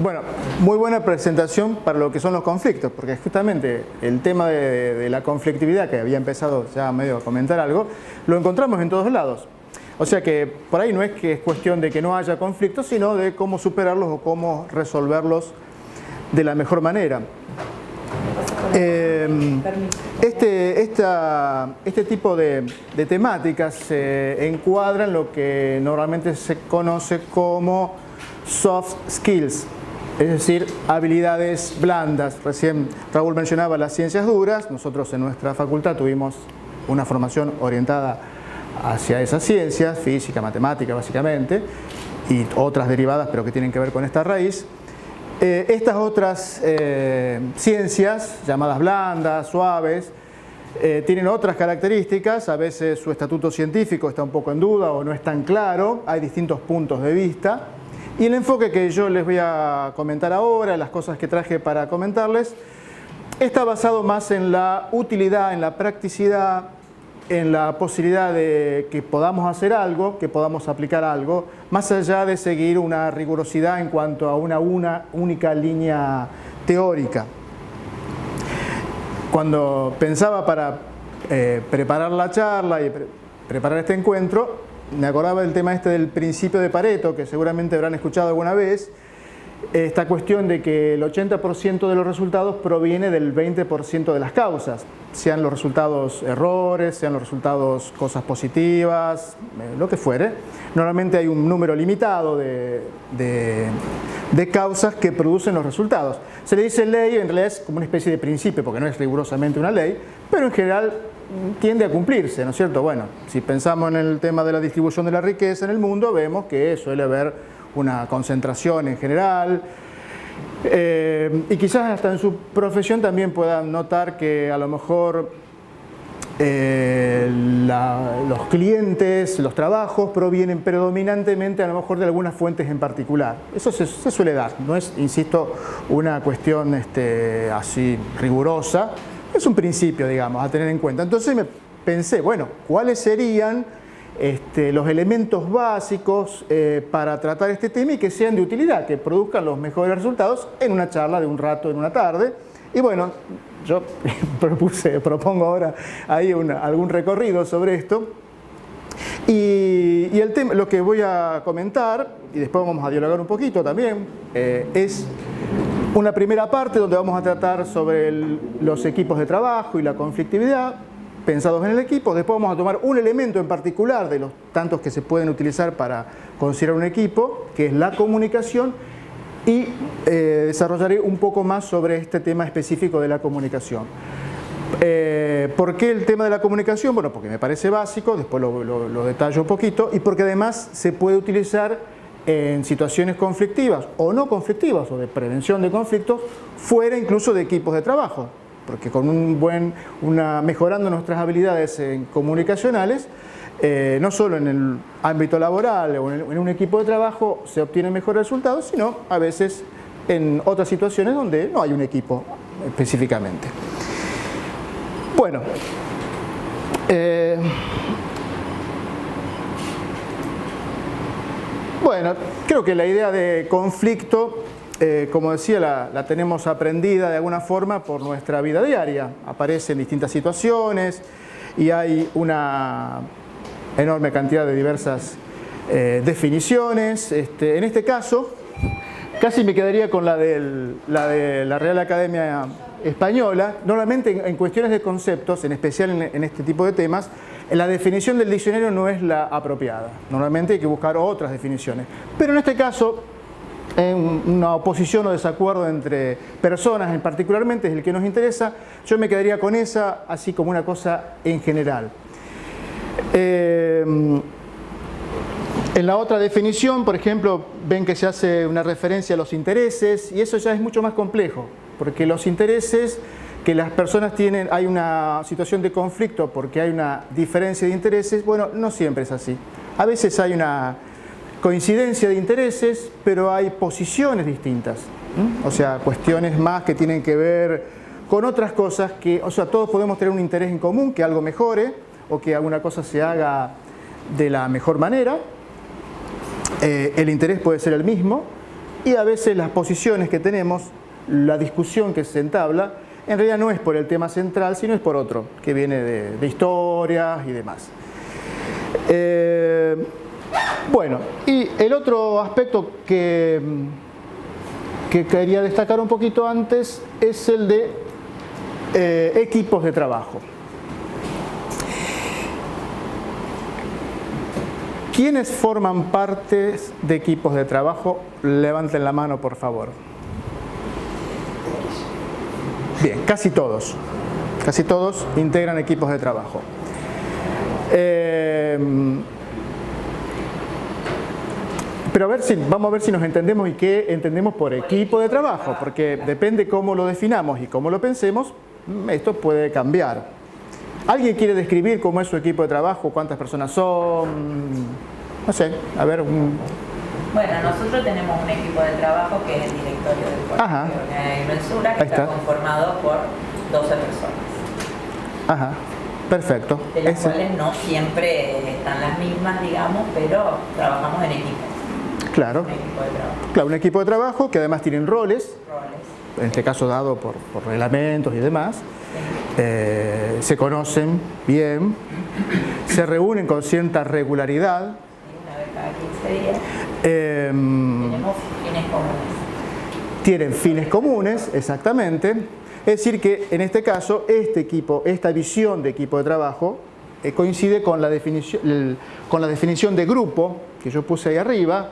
Bueno, muy buena presentación para lo que son los conflictos, porque justamente el tema de la conflictividad, que había empezado ya medio a comentar algo, lo encontramos en todos lados. O sea que por ahí no es que es cuestión de que no haya conflictos, sino de cómo superarlos o cómo resolverlos de la mejor manera. Este tipo de temáticas se encuadran en lo que normalmente se conoce como soft skills, es decir, habilidades blandas. Recién Raúl mencionaba las ciencias duras. Nosotros en nuestra facultad tuvimos una formación orientada hacia esas ciencias, física, matemática básicamente, y otras derivadas pero que tienen que ver con esta raíz. Estas otras ciencias, llamadas blandas, suaves, tienen otras características. A veces su estatuto científico está un poco en duda o no es tan claro, hay distintos puntos de vista. Y el enfoque que yo les voy a comentar ahora, las cosas que traje para comentarles, está basado más en la utilidad, en la practicidad, en la posibilidad de que podamos hacer algo, que podamos aplicar algo, más allá de seguir una rigurosidad en cuanto a una única línea teórica. Cuando pensaba para preparar la charla y preparar este encuentro, me acordaba del tema del principio de Pareto, que seguramente habrán escuchado alguna vez, esta cuestión de que el 80% de los resultados proviene del 20% de las causas, sean los resultados errores, sean los resultados cosas positivas, lo que fuere. Normalmente hay un número limitado de causas que producen los resultados. Se le dice ley, en realidad es como una especie de principio, porque no es rigurosamente una ley, pero en general tiende a cumplirse, ¿no es cierto? Bueno, si pensamos en el tema de la distribución de la riqueza en el mundo, vemos que suele haber una concentración en general, y quizás hasta en su profesión también puedan notar que a lo mejor los clientes, los trabajos provienen predominantemente a lo mejor de algunas fuentes en particular. Eso se suele dar, no es, insisto, una cuestión así rigurosa, es un principio, digamos, a tener en cuenta. Entonces me pensé, bueno, ¿cuáles serían los elementos básicos para tratar este tema y que sean de utilidad, que produzcan los mejores resultados en una charla de un rato, en una tarde? Y bueno, yo propongo ahora ahí algún recorrido sobre esto. Y el tema, lo que voy a comentar, y después vamos a dialogar un poquito también, es una primera parte donde vamos a tratar sobre los equipos de trabajo y la conflictividad pensados en el equipo. Después vamos a tomar un elemento en particular de los tantos que se pueden utilizar para considerar un equipo, que es la comunicación, y desarrollaré un poco más sobre este tema específico de la comunicación. ¿Por qué el tema de la comunicación? Bueno, porque me parece básico, después lo detallo un poquito, y porque además se puede utilizar en situaciones conflictivas o no conflictivas o de prevención de conflictos fuera incluso de equipos de trabajo. Porque con mejorando nuestras habilidades comunicacionales, no solo en el ámbito laboral o en un equipo de trabajo se obtienen mejores resultados, sino a veces en otras situaciones donde no hay un equipo específicamente. Bueno, creo que la idea de conflicto, como decía, la tenemos aprendida de alguna forma por nuestra vida diaria. Aparece en distintas situaciones y hay una enorme cantidad de diversas definiciones. En este caso, casi me quedaría con la de la Real Academia Española. Normalmente en cuestiones de conceptos, en especial en este tipo de temas, la definición del diccionario no es la apropiada. Normalmente hay que buscar otras definiciones. Pero en este caso, una oposición o desacuerdo entre personas, particularmente es el que nos interesa, yo me quedaría con esa, así como una cosa en general. En la otra definición, por ejemplo, ven que se hace una referencia a los intereses, y eso ya es mucho más complejo, porque los intereses que las personas tienen, hay una situación de conflicto porque hay una diferencia de intereses. Bueno, no siempre es así. A veces hay una coincidencia de intereses, pero hay posiciones distintas. O sea, cuestiones más que tienen que ver con otras cosas que, o sea, todos podemos tener un interés en común, que algo mejore o que alguna cosa se haga de la mejor manera. El interés puede ser el mismo, y a veces las posiciones que tenemos, la discusión que se entabla, en realidad no es por el tema central, sino es por otro, que viene de historias y demás. Bueno, y el otro aspecto que quería destacar un poquito antes es el de equipos de trabajo. ¿Quiénes forman parte de equipos de trabajo? Levanten la mano, por favor. Bien, casi todos. Casi todos integran equipos de trabajo. Pero vamos a ver si nos entendemos y qué entendemos por equipo de trabajo, porque depende cómo lo definamos y cómo lo pensemos, esto puede cambiar. ¿Alguien quiere describir cómo es su equipo de trabajo? ¿Cuántas personas son? No sé, a ver. Bueno, nosotros tenemos un equipo de trabajo que es el directorio del Colegio de Mensura, que está conformado por 12 personas. Ajá, perfecto. De las cuales no siempre están las mismas, digamos, pero trabajamos en equipo. Claro. Un equipo de trabajo. Claro, un equipo de trabajo que además tienen roles. En este caso dado por reglamentos y demás. Se conocen bien, se reúnen con cierta regularidad. Una vez cada 15 días. Tenemos fines comunes. Tienen fines comunes, exactamente. Es decir que en este caso, esta visión de equipo de trabajo coincide con la definición de grupo que yo puse ahí arriba.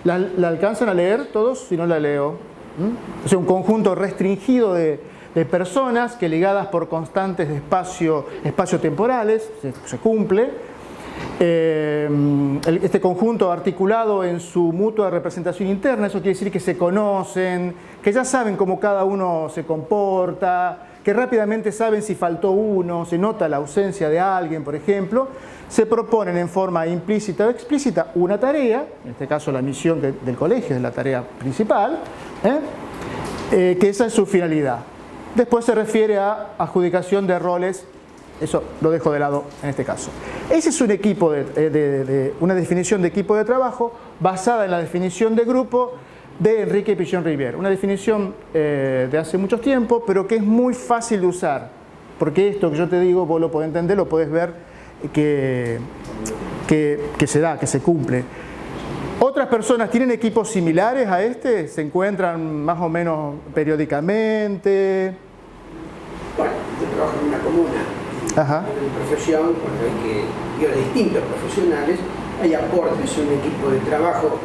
¿La alcanzan a leer todos? Si no la leo. O sea, un conjunto restringido de personas que ligadas por constantes de espacio-temporales, se cumple. Este conjunto articulado en su mutua representación interna, eso quiere decir que se conocen, que ya saben cómo cada uno se comporta, que rápidamente saben si faltó uno, se nota la ausencia de alguien, por ejemplo. Se proponen en forma implícita o explícita una tarea, en este caso la misión del colegio es la tarea principal, que esa es su finalidad. Después se refiere a adjudicación de roles, eso lo dejo de lado en este caso. Ese es un equipo una definición de equipo de trabajo basada en la definición de grupo de Enrique Pichon-Rivière. Una definición de hace mucho tiempo, pero que es muy fácil de usar, porque esto que yo te digo, vos lo podés entender, lo podés ver que se da, que se cumple. ¿Otras personas tienen equipos similares a este? ¿Se encuentran más o menos periódicamente? Bueno, yo trabajo en una comuna, en profesión, cuando hay que ir a distintos profesionales, hay aportes en un equipo de trabajo,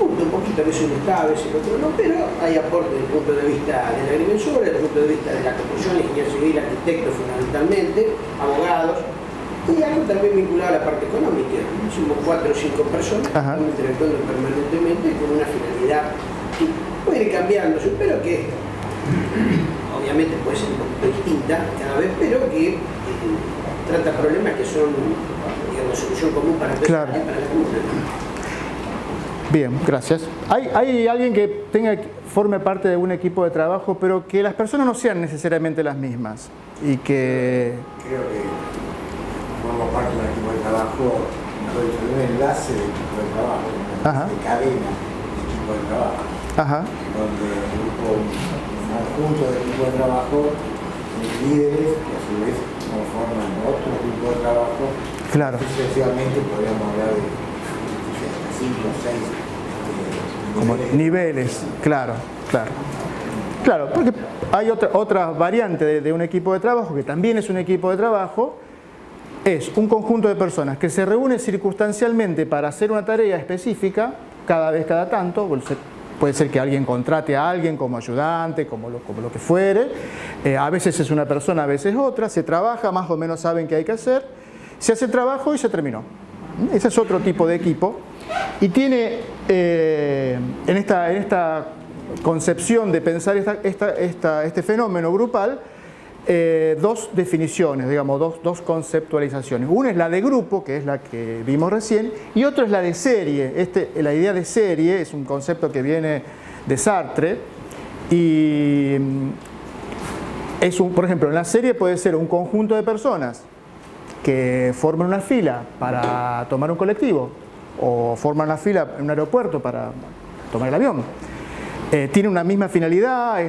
un poquito a veces uno está, a veces el otro no, pero hay aportes desde el punto de vista de la agrimensura, desde el punto de vista de la construcción, ingeniería civil, arquitectos fundamentalmente, abogados, y algo también vinculado a la parte económica. Somos 4 o 5 personas que estamos interactuando permanentemente con una finalidad que puede ir cambiándose, pero que obviamente puede ser un poquito distinta cada vez, pero que trata problemas que son, digamos, solución común para todos y para la comunidad. Bien, gracias. ¿Hay alguien que forme parte de un equipo de trabajo, pero que las personas no sean necesariamente las mismas? Y que... Creo que formo parte de un equipo de trabajo, soy un enlace de equipo de trabajo, de cadena de equipo de trabajo, donde un conjunto de equipo de trabajo de líderes que a su vez conforman otro equipo de trabajo. Claro. Sucesivamente podríamos hablar de 5 o 6 como niveles, claro. Claro, porque hay otra variante de un equipo de trabajo, que también es un equipo de trabajo, es un conjunto de personas que se reúne circunstancialmente para hacer una tarea específica, cada tanto, puede ser que alguien contrate a alguien como ayudante, como lo que fuere, a veces es una persona, a veces otra, se trabaja, más o menos saben qué hay que hacer, se hace el trabajo y se terminó. Ese es otro tipo de equipo y tiene en esta concepción de pensar este fenómeno grupal dos definiciones, digamos, dos conceptualizaciones. Una es la de grupo, que es la que vimos recién, y otra es la de serie. La idea de serie es un concepto que viene de Sartre y por ejemplo, en la serie puede ser un conjunto de personas que forman una fila para tomar un colectivo o forman una fila en un aeropuerto para tomar el avión. tienen una misma finalidad,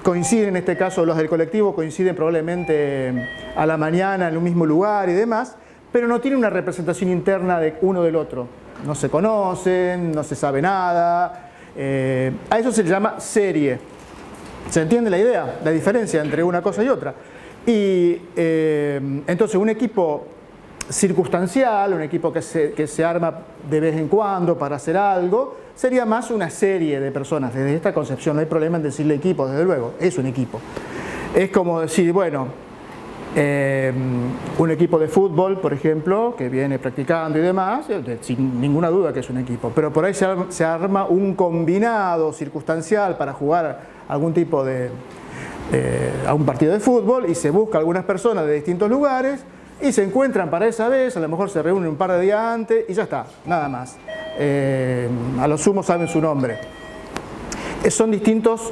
coinciden, en este caso los del colectivo coinciden probablemente a la mañana en un mismo lugar y demás, pero no tienen una representación interna de uno del otro. No se conocen, no se sabe nada. A eso se le llama serie. ¿Se entiende la idea? La diferencia entre una cosa y otra. Y entonces un equipo circunstancial, un equipo que se arma de vez en cuando para hacer algo, sería más una serie de personas. Desde esta concepción no hay problema en decirle equipo, desde luego, es un equipo. Es como decir, bueno, un equipo de fútbol, por ejemplo, que viene practicando y demás, sin ninguna duda que es un equipo, pero por ahí se arma un combinado circunstancial para jugar algún tipo a un partido de fútbol y se busca algunas personas de distintos lugares y se encuentran para esa vez, a lo mejor se reúnen un par de días antes y ya está, nada más. A lo sumo saben su nombre. Son distintas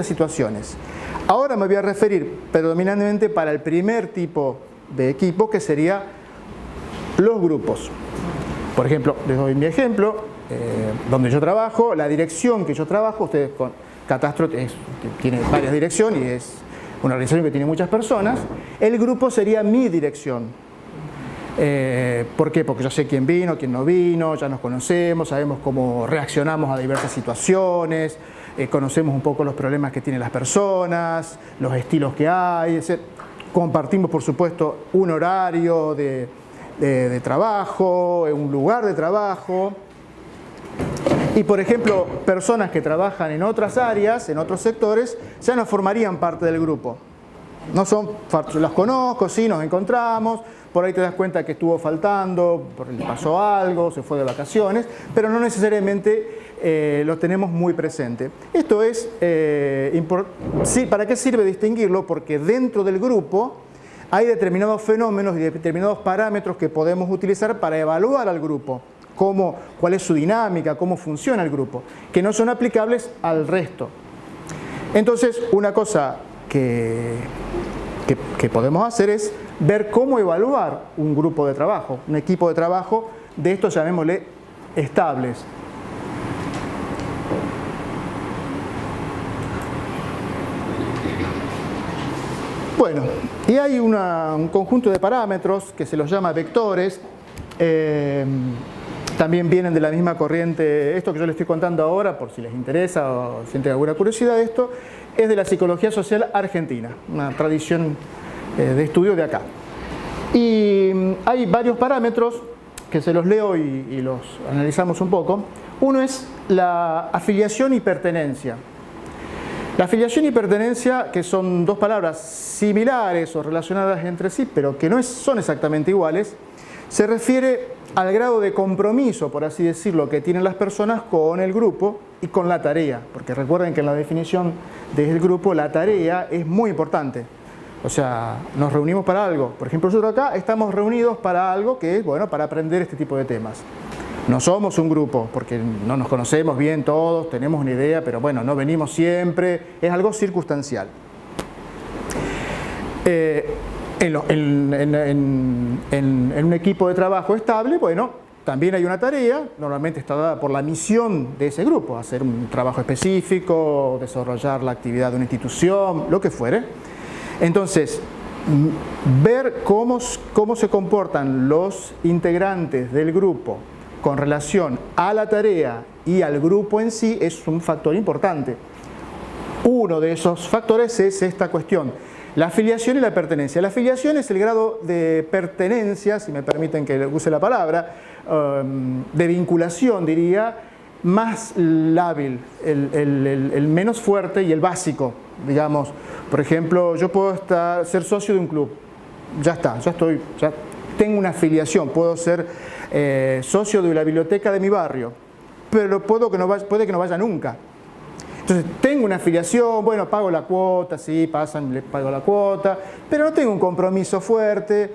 situaciones. Ahora me voy a referir predominantemente para el primer tipo de equipo, que sería los grupos. Por ejemplo, les doy mi ejemplo, donde yo trabajo, la dirección que yo trabajo, ustedes con Catastro tiene varias direcciones y es una organización que tiene muchas personas. El grupo sería mi dirección. ¿Por qué? Porque yo sé quién vino, quién no vino, ya nos conocemos, sabemos cómo reaccionamos a diversas situaciones, conocemos un poco los problemas que tienen las personas, los estilos que hay, compartimos por supuesto un horario de trabajo, un lugar de trabajo. Y por ejemplo, personas que trabajan en otras áreas, en otros sectores, ya no formarían parte del grupo. No son, las conozco, sí, nos encontramos, por ahí te das cuenta que estuvo faltando, le pasó algo, se fue de vacaciones, pero no necesariamente lo tenemos muy presente. Esto es, sí, ¿para qué sirve distinguirlo? Porque dentro del grupo hay determinados fenómenos y determinados parámetros que podemos utilizar para evaluar al grupo. Cuál es su dinámica, cómo funciona el grupo, que no son aplicables al resto. Entonces, una cosa que podemos hacer es ver cómo evaluar un grupo de trabajo, un equipo de trabajo, de estos llamémosle estables. Bueno, y hay un conjunto de parámetros que se los llama vectores. También vienen de la misma corriente. Esto que yo les estoy contando ahora, por si les interesa o sienten alguna curiosidad de esto, es de la psicología social argentina, una tradición de estudio de acá. Y hay varios parámetros que se los leo y los analizamos un poco. Uno es la afiliación y pertenencia. La afiliación y pertenencia, que son dos palabras similares o relacionadas entre sí, pero que no son exactamente iguales, se refiere al grado de compromiso, por así decirlo, que tienen las personas con el grupo y con la tarea. Porque recuerden que en la definición del grupo la tarea es muy importante. O sea, nos reunimos para algo. Por ejemplo, nosotros acá estamos reunidos para algo que es, bueno, para aprender este tipo de temas. No somos un grupo, porque no nos conocemos bien todos, tenemos una idea, pero bueno, no venimos siempre, es algo circunstancial. En un equipo de trabajo estable, bueno, también hay una tarea, normalmente está dada por la misión de ese grupo, hacer un trabajo específico, desarrollar la actividad de una institución, lo que fuere. Entonces, ver cómo se comportan los integrantes del grupo con relación a la tarea y al grupo en sí es un factor importante. Uno de esos factores es esta cuestión, la afiliación y la pertenencia. La afiliación es el grado de pertenencia, si me permiten que use la palabra, de vinculación, diría, más lábil, el menos fuerte y el básico, digamos. Por ejemplo, yo puedo ser socio de un club, ya está, ya tengo una afiliación, puedo ser socio de la biblioteca de mi barrio, pero puede que no vaya nunca. Entonces, tengo una afiliación, bueno, pago la cuota, sí, le pago la cuota, pero no tengo un compromiso fuerte,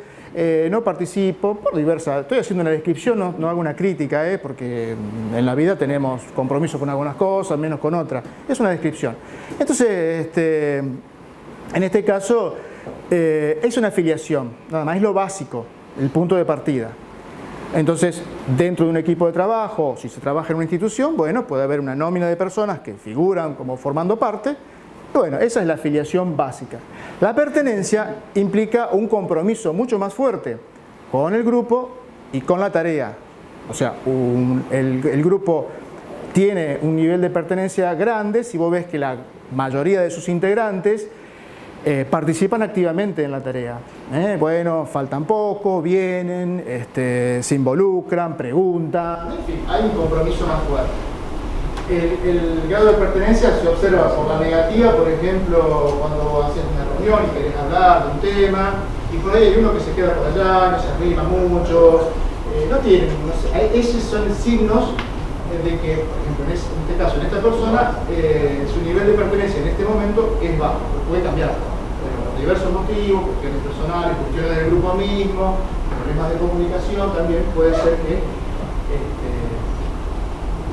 no participo, por diversas. Estoy haciendo una descripción, no hago una crítica, porque en la vida tenemos compromiso con algunas cosas, menos con otras. Es una descripción. Entonces, en este caso, es una afiliación, nada más, es lo básico, el punto de partida. Entonces, dentro de un equipo de trabajo, si se trabaja en una institución, bueno, puede haber una nómina de personas que figuran como formando parte. Bueno, esa es la afiliación básica. La pertenencia implica un compromiso mucho más fuerte con el grupo y con la tarea. O sea, el grupo tiene un nivel de pertenencia grande si vos ves que la mayoría de sus integrantes participan activamente en la tarea. Bueno, faltan poco, vienen, se involucran, preguntan, en fin, hay un compromiso más fuerte. El grado de pertenencia se observa por la negativa, por ejemplo, cuando haces una reunión y querés hablar de un tema, y por ahí hay uno que se queda por allá, no se arrima mucho, no tienen, no sé, esos son signos de que, por ejemplo, en este caso, en esta persona, su nivel de pertenencia en este momento es bajo, puede cambiar, pero por diversos motivos, cuestiones personales, cuestiones del grupo mismo, problemas de comunicación, también puede ser que,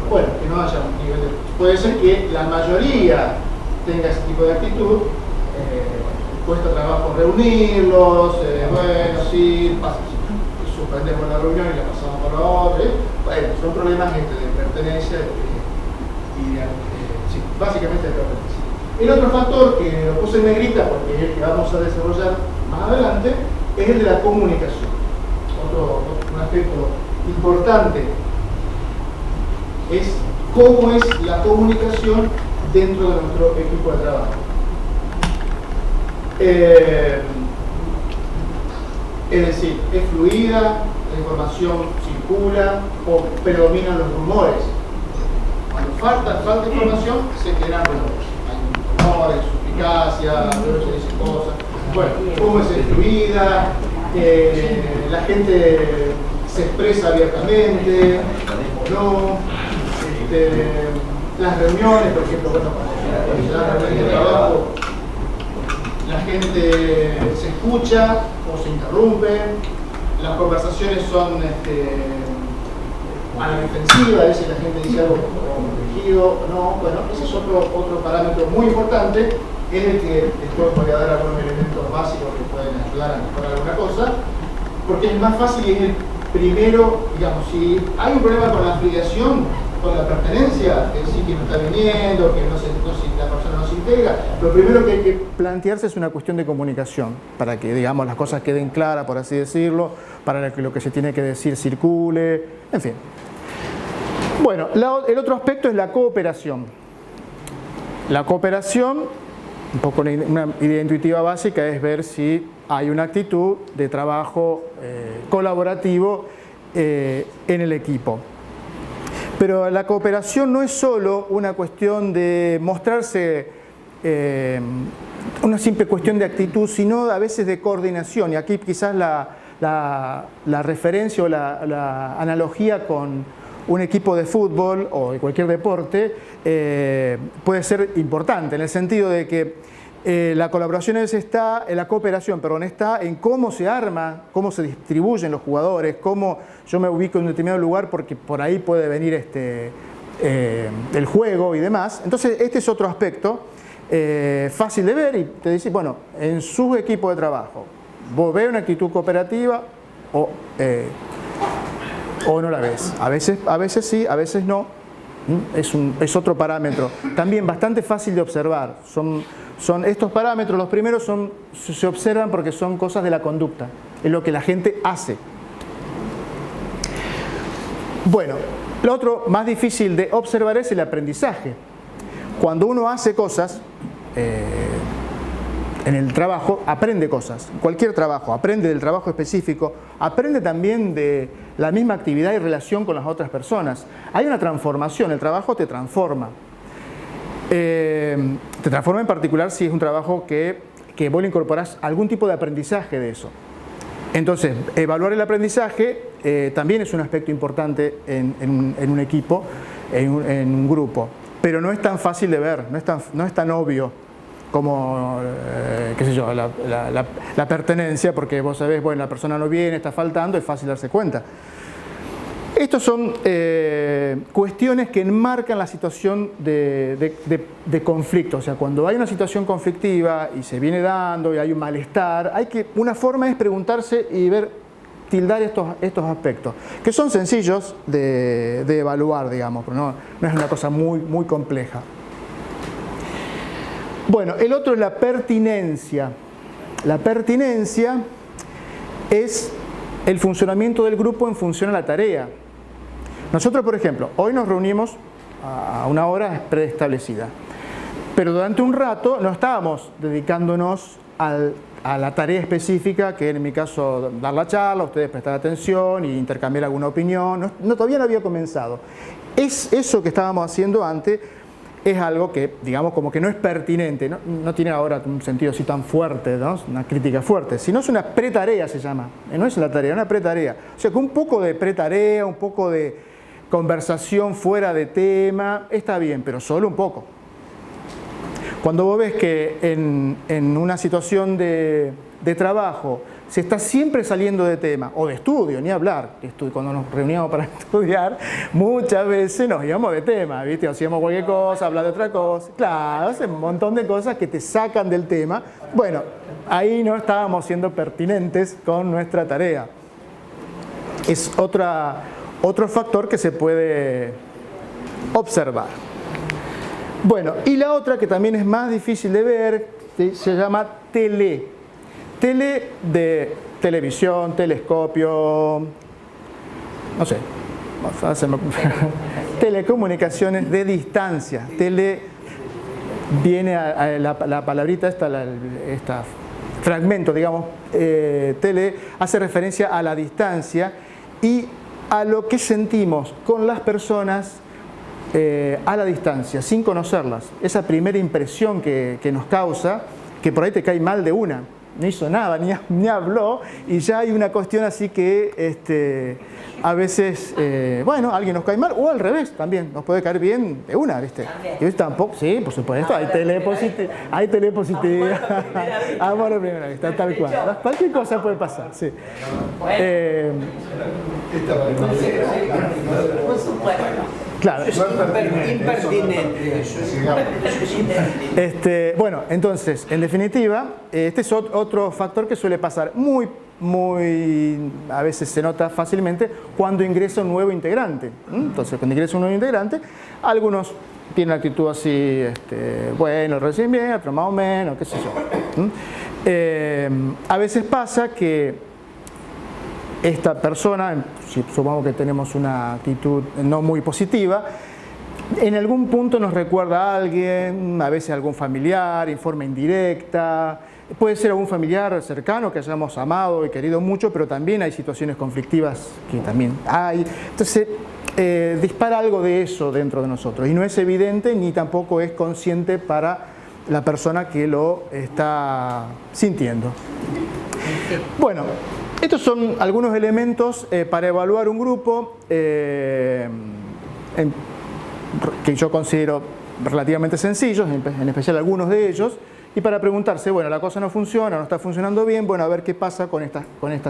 bueno, que no haya un nivel de... Puede ser que la mayoría tenga ese tipo de actitud, cuesta trabajo reunirlos, bueno, sí, suspendemos la reunión y la pasamos por la otra. Bueno, son problemas de pertenencia sí, básicamente de pertenencia. El otro factor que lo puse en negrita porque es el que vamos a desarrollar más adelante es el de la comunicación. Un aspecto importante es cómo es la comunicación dentro de nuestro equipo de trabajo. Es decir, es fluida, la información circula o predominan los rumores. Cuando falta información, se generan rumores. Hay rumores, suspicacia, luego se dicen cosas. Bueno, cómo es fluida, la gente se expresa abiertamente o no. Las reuniones, por ejemplo, bueno, cuando se dan reuniones de trabajo, la gente se escucha o se interrumpe, las conversaciones son a la defensiva, a veces la gente dice algo corregido o no. Bueno, ese es otro parámetro muy importante, es el que después voy a dar algunos elementos básicos que pueden ayudar a mejorar alguna cosa, porque es más fácil y es el primero, digamos, si hay un problema con la afiliación, con la pertenencia, es decir, que no está viniendo, que la persona no se integra, lo primero que hay que plantearse es una cuestión de comunicación, para que, digamos, las cosas queden claras, por así decirlo, para que lo que se tiene que decir circule, en fin. Bueno, el otro aspecto es la cooperación. La cooperación, un poco una idea intuitiva básica, es ver si hay una actitud de trabajo colaborativo en el equipo. Pero la cooperación no es solo una cuestión de mostrarse, una simple cuestión de actitud, sino a veces de coordinación. Y aquí quizás la referencia o la analogía con un equipo de fútbol o de cualquier deporte puede ser importante, en el sentido de que la cooperación está en cómo se arma, cómo se distribuyen los jugadores, cómo yo me ubico en un determinado lugar porque por ahí puede venir el juego y demás. Entonces este es otro aspecto fácil de ver y te dice, bueno, en su equipo de trabajo, vos ves una actitud cooperativa o no la ves. A veces sí, a veces no. Es otro parámetro. También bastante fácil de observar. Son estos parámetros, los primeros se observan porque son cosas de la conducta, es lo que la gente hace. Bueno, lo otro más difícil de observar es el aprendizaje. Cuando uno hace cosas en el trabajo, aprende cosas. Cualquier trabajo, aprende del trabajo específico, aprende también de la misma actividad y relación con las otras personas. Hay una transformación, el trabajo te transforma. Te transforma en particular si es un trabajo que vos le incorporás algún tipo de aprendizaje de eso. Entonces, evaluar el aprendizaje también es un aspecto importante en un equipo, en un grupo, pero no es tan fácil de ver, no es tan obvio como, qué sé yo, la pertenencia, porque vos sabés, bueno, la persona no viene, está faltando, es fácil darse cuenta. Estos son cuestiones que enmarcan la situación de conflicto. O sea, cuando hay una situación conflictiva y se viene dando y hay un malestar, una forma es preguntarse y ver tildar estos aspectos, que son sencillos de evaluar, digamos, pero no es una cosa muy compleja. Bueno, el otro es la pertinencia. La pertinencia es el funcionamiento del grupo en función a la tarea. Nosotros, por ejemplo, hoy nos reunimos a una hora preestablecida, pero durante un rato no estábamos dedicándonos a la tarea específica, que en mi caso dar la charla, ustedes prestar atención y intercambiar alguna opinión. Todavía no había comenzado. Eso que estábamos haciendo antes es algo que, digamos, como que no es pertinente, no tiene ahora un sentido así tan fuerte, ¿no? Una crítica fuerte, sino es una pretarea, se llama. No es la tarea, es una pretarea. O sea que un poco de pretarea, un poco de conversación fuera de tema, está bien, pero solo un poco. Cuando vos ves que en una situación de trabajo se está siempre saliendo de tema, o de estudio, ni hablar, cuando nos reuníamos para estudiar, muchas veces nos íbamos de tema, ¿viste? Hacíamos cualquier cosa, hablar de otra cosa, claro, hace un montón de cosas que te sacan del tema. Bueno, ahí no estábamos siendo pertinentes con nuestra tarea. Es otro factor que se puede observar. Bueno, y la otra que también es más difícil de ver, se llama tele. Tele de televisión, telescopio, no sé, telecomunicaciones de distancia. Tele viene a la palabrita esta fragmento, digamos, tele hace referencia a la distancia y a lo que sentimos con las personas a la distancia, sin conocerlas. Esa primera impresión que nos causa, que por ahí te cae mal de una. No hizo nada, ni habló, y ya hay una cuestión así que a veces, bueno, alguien nos cae mal, o al revés también, nos puede caer bien de una, ¿viste? Y tampoco, sí, por supuesto, hay telepositividad, amor a primera vista, tal cual. Cualquier cosa puede pasar, sí. Claro. Es impertinente eso. Bueno, entonces, en definitiva, este es otro factor que suele pasar muy, a veces se nota fácilmente cuando ingresa un nuevo integrante. Entonces, cuando ingresa un nuevo integrante, algunos tienen una actitud así, bueno, recién bien, otro más o menos, qué sé yo. A veces pasa que esta persona, si supongamos que tenemos una actitud no muy positiva, en algún punto nos recuerda a alguien, a veces a algún familiar, en forma indirecta, puede ser algún familiar cercano que hayamos amado y querido mucho, pero también hay situaciones conflictivas que también hay. Entonces, dispara algo de eso dentro de nosotros y no es evidente ni tampoco es consciente para la persona que lo está sintiendo. Bueno, estos son algunos elementos para evaluar un grupo que yo considero relativamente sencillos, en especial algunos de ellos, y para preguntarse, bueno, la cosa no funciona, no está funcionando bien, bueno, a ver qué pasa con estas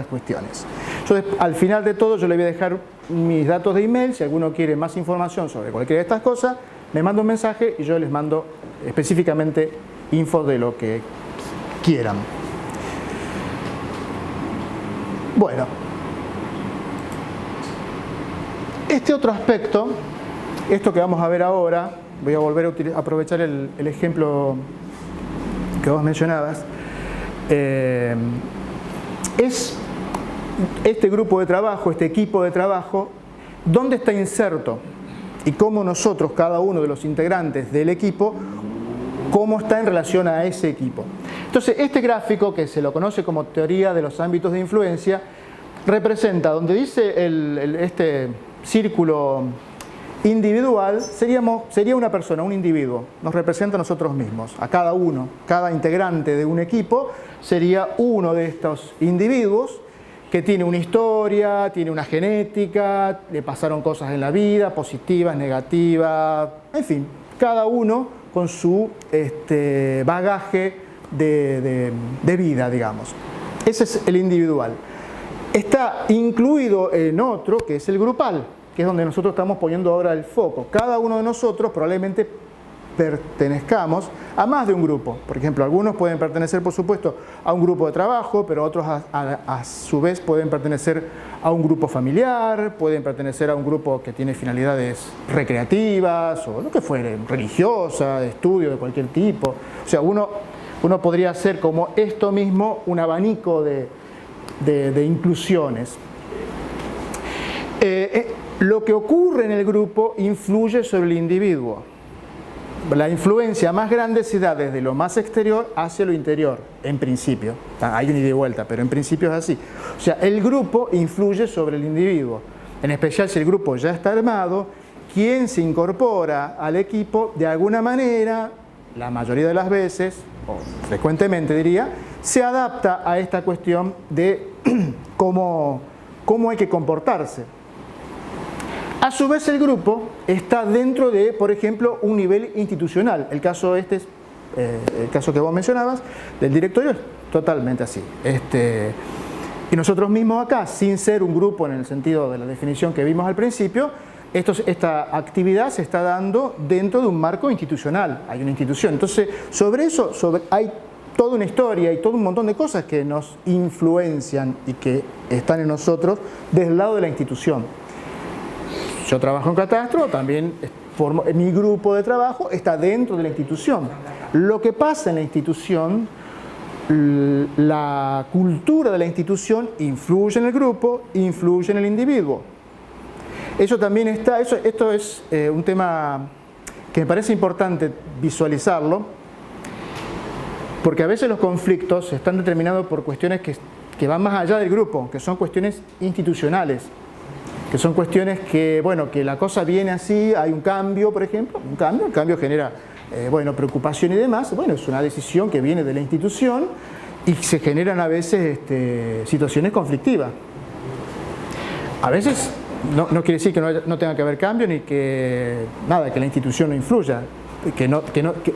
cuestiones. Entonces, al final de todo, yo le voy a dejar mis datos de email, si alguno quiere más información sobre cualquiera de estas cosas, me manda un mensaje y yo les mando específicamente info de lo que quieran. Bueno, este otro aspecto, esto que vamos a ver ahora, voy a volver a aprovechar el ejemplo que vos mencionabas, es este grupo de trabajo, este equipo de trabajo, ¿dónde está inserto? Y cómo nosotros, cada uno de los integrantes del equipo, cómo está en relación a ese equipo. Entonces, este gráfico, que se lo conoce como teoría de los ámbitos de influencia, representa, donde dice este círculo individual, sería una persona, un individuo, nos representa a nosotros mismos, a cada uno, cada integrante de un equipo sería uno de estos individuos que tiene una historia, tiene una genética, le pasaron cosas en la vida, positivas, negativas, en fin, cada uno con su bagaje de vida, digamos. Ese es el individual. Está incluido en otro, que es el grupal, que es donde nosotros estamos poniendo ahora el foco. Cada uno de nosotros probablemente pertenezcamos a más de un grupo. Por ejemplo, algunos pueden pertenecer, por supuesto, a un grupo de trabajo, pero otros a su vez pueden pertenecer a un grupo familiar, pueden pertenecer a un grupo que tiene finalidades recreativas o lo que fuere, religiosa, de estudio de cualquier tipo. O sea, uno podría hacer como esto mismo un abanico de inclusiones. Lo que ocurre en el grupo influye sobre el individuo. La influencia más grande se da desde lo más exterior hacia lo interior, en principio. Hay un ida y vuelta, pero en principio es así. O sea, el grupo influye sobre el individuo. En especial si el grupo ya está armado, quien se incorpora al equipo, de alguna manera, la mayoría de las veces, o frecuentemente diría, se adapta a esta cuestión de cómo hay que comportarse. A su vez, el grupo está dentro de, por ejemplo, un nivel institucional. El caso el caso que vos mencionabas, del directorio, es totalmente así. Y nosotros mismos acá, sin ser un grupo en el sentido de la definición que vimos al principio, esta actividad se está dando dentro de un marco institucional. Hay una institución. Entonces, sobre eso hay toda una historia y todo un montón de cosas que nos influencian y que están en nosotros desde el lado de la institución. Yo trabajo en Catastro, también mi grupo de trabajo está dentro de la institución. Lo que pasa en la institución, la cultura de la institución influye en el grupo, influye en el individuo. Eso también está, esto es un tema que me parece importante visualizarlo, porque a veces los conflictos están determinados por cuestiones que van más allá del grupo, que son cuestiones institucionales. Que son cuestiones que, bueno, que la cosa viene así, hay un cambio, por ejemplo, el cambio genera, preocupación y demás. Bueno, es una decisión que viene de la institución y se generan a veces situaciones conflictivas. A veces no quiere decir que no tenga que haber cambio ni que que la institución no influya.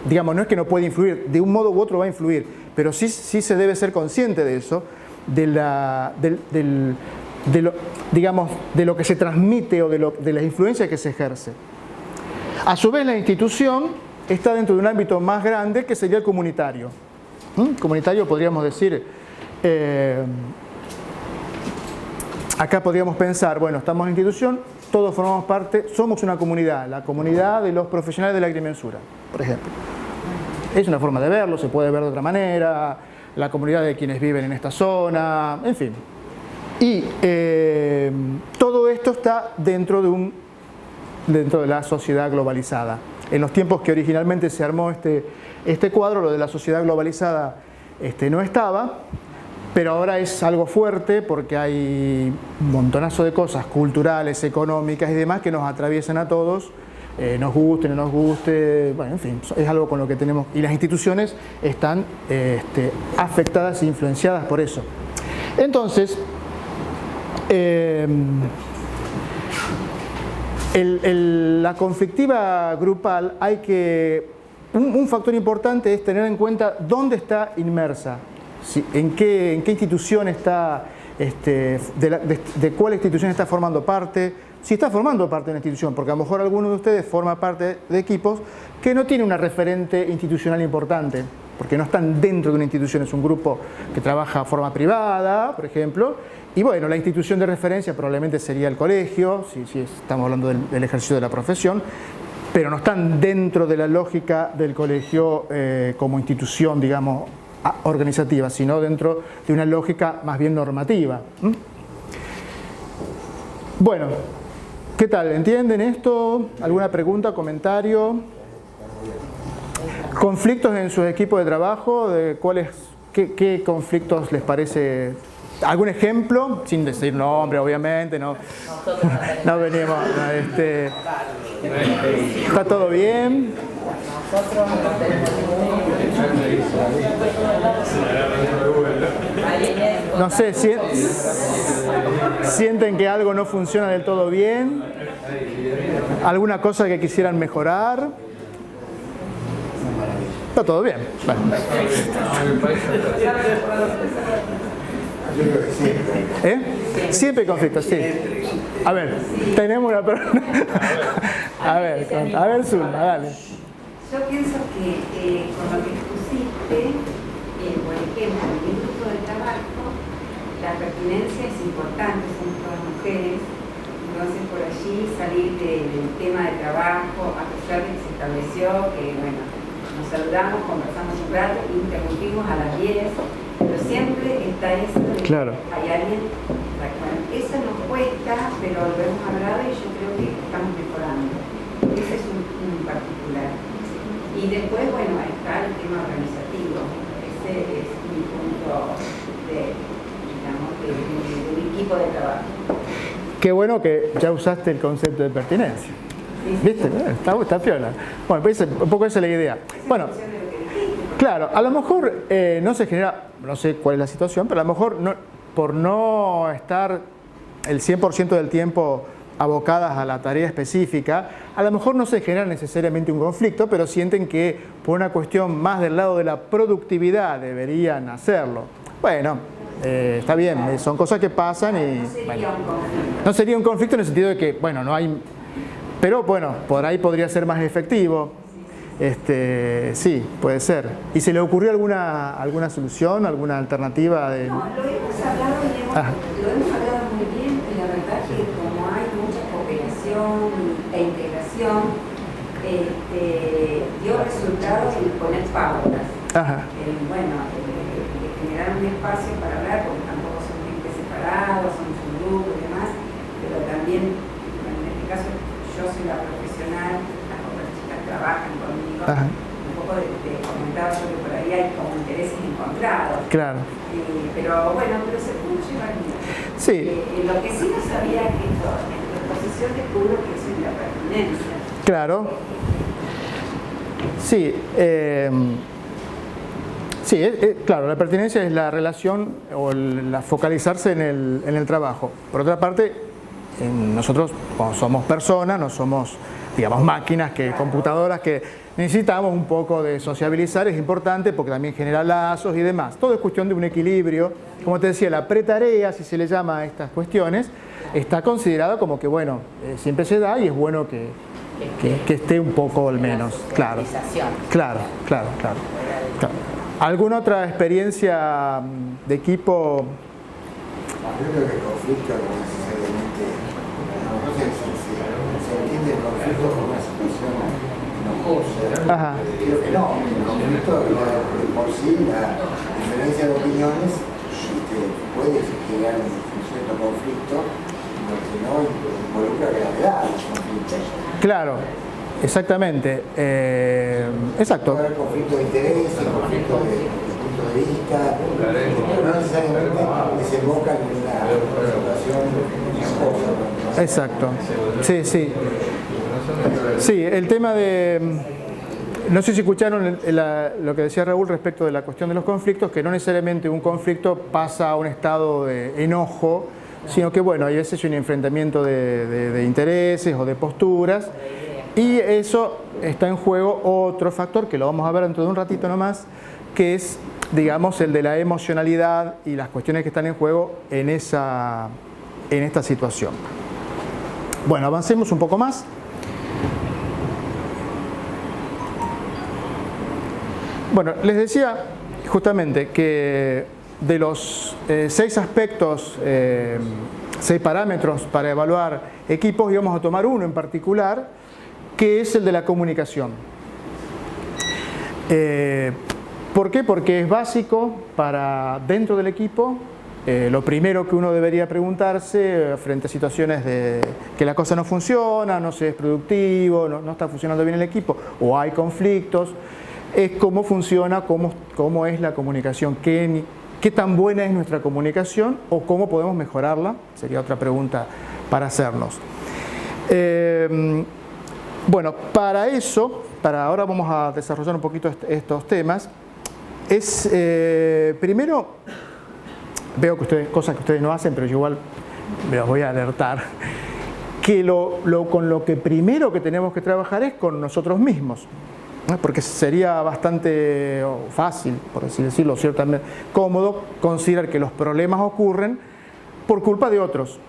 Digamos, no es que no puede influir, de un modo u otro va a influir, pero sí se debe ser consciente de eso, de lo que se transmite o de la influencia que se ejerce. A su vez, la institución está dentro de un ámbito más grande que sería el comunitario. Comunitario podríamos decir, acá podríamos pensar, bueno, estamos en la institución, todos formamos parte, somos una comunidad, la comunidad de los profesionales de la agrimensura, por ejemplo. Es una forma de verlo, se puede ver de otra manera, la comunidad de quienes viven en esta zona, en fin. Y todo esto está dentro de la sociedad globalizada. En los tiempos que originalmente se armó este cuadro, lo de la sociedad globalizada no estaba, pero ahora es algo fuerte porque hay un montonazo de cosas culturales, económicas y demás que nos atraviesan a todos, nos guste, no nos guste, bueno, en fin, es algo con lo que tenemos. Y las instituciones están afectadas e influenciadas por eso. Entonces, la conflictiva grupal un factor importante es tener en cuenta dónde está inmersa, en qué institución está, de cuál institución está formando parte, si está formando parte de una institución, porque a lo mejor alguno de ustedes forma parte de equipos que no tiene una referente institucional importante, porque no están dentro de una institución, es un grupo que trabaja de forma privada, por ejemplo. Y bueno, la institución de referencia probablemente sería el colegio, si estamos hablando del ejercicio de la profesión, pero no están dentro de la lógica del colegio como institución, digamos, organizativa, sino dentro de una lógica más bien normativa. Bueno, ¿qué tal? ¿Entienden esto? ¿Alguna pregunta, comentario? ¿Conflictos en sus equipos de trabajo? ¿Qué conflictos les parece? ¿Algún ejemplo? Sin decir nombre, obviamente, no venimos. ¿Está todo bien? No sé, ¿sienten que algo no funciona del todo bien? ¿Alguna cosa que quisieran mejorar? Está todo bien. Bueno. Siempre hay conflictos, sí. A ver, tenemos una persona. A ver, Zulma, dale. Yo pienso que con lo que expusiste, por ejemplo, en mi grupo de trabajo, la pertinencia es importante, somos todas mujeres, entonces por allí salir del tema de trabajo, a pesar de que se estableció que, bueno, nos saludamos, conversamos un rato, interrumpimos a las 10, pero siempre está eso de que hay alguien, bueno, eso nos cuesta, pero lo hemos hablado y yo creo que estamos mejorando. Ese es un particular. Y después, bueno, está el tema organizativo. Ese es mi punto de un equipo de trabajo. Qué bueno que ya usaste el concepto de pertinencia. ¿Viste? Está piola. Bueno, pues un poco esa es la idea. Bueno, claro, a lo mejor no se genera, no sé cuál es la situación, pero a lo mejor por no estar el 100% del tiempo abocadas a la tarea específica, a lo mejor no se genera necesariamente un conflicto, pero sienten que por una cuestión más del lado de la productividad deberían hacerlo. Bueno, está bien, son cosas que pasan y no sería un conflicto en el sentido de que, bueno, no hay, pero bueno, por ahí podría ser más efectivo. Sí, puede ser. ¿Y se le ocurrió alguna solución, alguna alternativa? No, lo hemos hablado y lo hemos hablado muy bien, y la verdad que como hay mucha cooperación e integración, dio resultados en poner pautas. Bueno, generar un espacio para hablar, porque tampoco son gente separados, somos un grupo y demás, pero también, bueno, en este caso yo soy la profesional, las otras chicas trabajan conmigo. Un poco de comentaba yo que por ahí hay como intereses encontrados. Claro. Pero bueno, se pudo llevar bien. Sí. Lo que sí no sabía que en la exposición descubro que eso es la pertinencia. Claro. Sí. Claro, la pertinencia es la relación o la focalizarse en el trabajo. Por otra parte, nosotros somos personas, no somos, digamos, máquinas, computadoras que necesitamos un poco de sociabilizar, es importante porque también genera lazos y demás. Todo es cuestión de un equilibrio. Como te decía, la pretarea, si se le llama a estas cuestiones, está considerada como que, bueno, siempre se da y es bueno que esté un poco al menos. Claro. Claro. ¿Alguna otra experiencia de equipo? Yo creo que el conflicto no necesariamente, se entiende el conflicto como una situación enojosa. Creo que no, el conflicto por sí, la diferencia de opiniones puede generar un cierto conflicto, lo que no involucra gravedad los conflictos. Claro. Exactamente. Exacto. Puede haber conflicto de interés, conflicto de punto de vista, pero no necesariamente desembocan en una situación enojosa. Exacto. Sí. Sí, el tema de... No sé si escucharon lo que decía Raúl respecto de la cuestión de los conflictos, que no necesariamente un conflicto pasa a un estado de enojo, sino que, bueno, hay veces un enfrentamiento de intereses o de posturas. Y eso está en juego otro factor que lo vamos a ver dentro de un ratito nomás, que es, digamos, el de la emocionalidad y las cuestiones que están en juego en esta situación. Bueno, avancemos un poco más. Bueno, les decía justamente que de los 6 aspectos, 6 parámetros para evaluar equipos, íbamos a tomar uno en particular, que es el de la comunicación. ¿Por qué? Porque es básico para dentro del equipo. Lo primero que uno debería preguntarse frente a situaciones de que la cosa no funciona, no se es productivo, no está funcionando bien el equipo o hay conflictos, es cómo funciona, cómo es la comunicación, qué tan buena es nuestra comunicación o cómo podemos mejorarla, sería otra pregunta para hacernos. Bueno, para eso, ahora vamos a desarrollar un poquito estos temas, primero, veo que cosas que ustedes no hacen, pero yo igual me los voy a alertar, que con lo que primero que tenemos que trabajar es con nosotros mismos, ¿no? Porque sería bastante fácil, por así decirlo, ciertamente cómodo, considerar que los problemas ocurren por culpa de otros.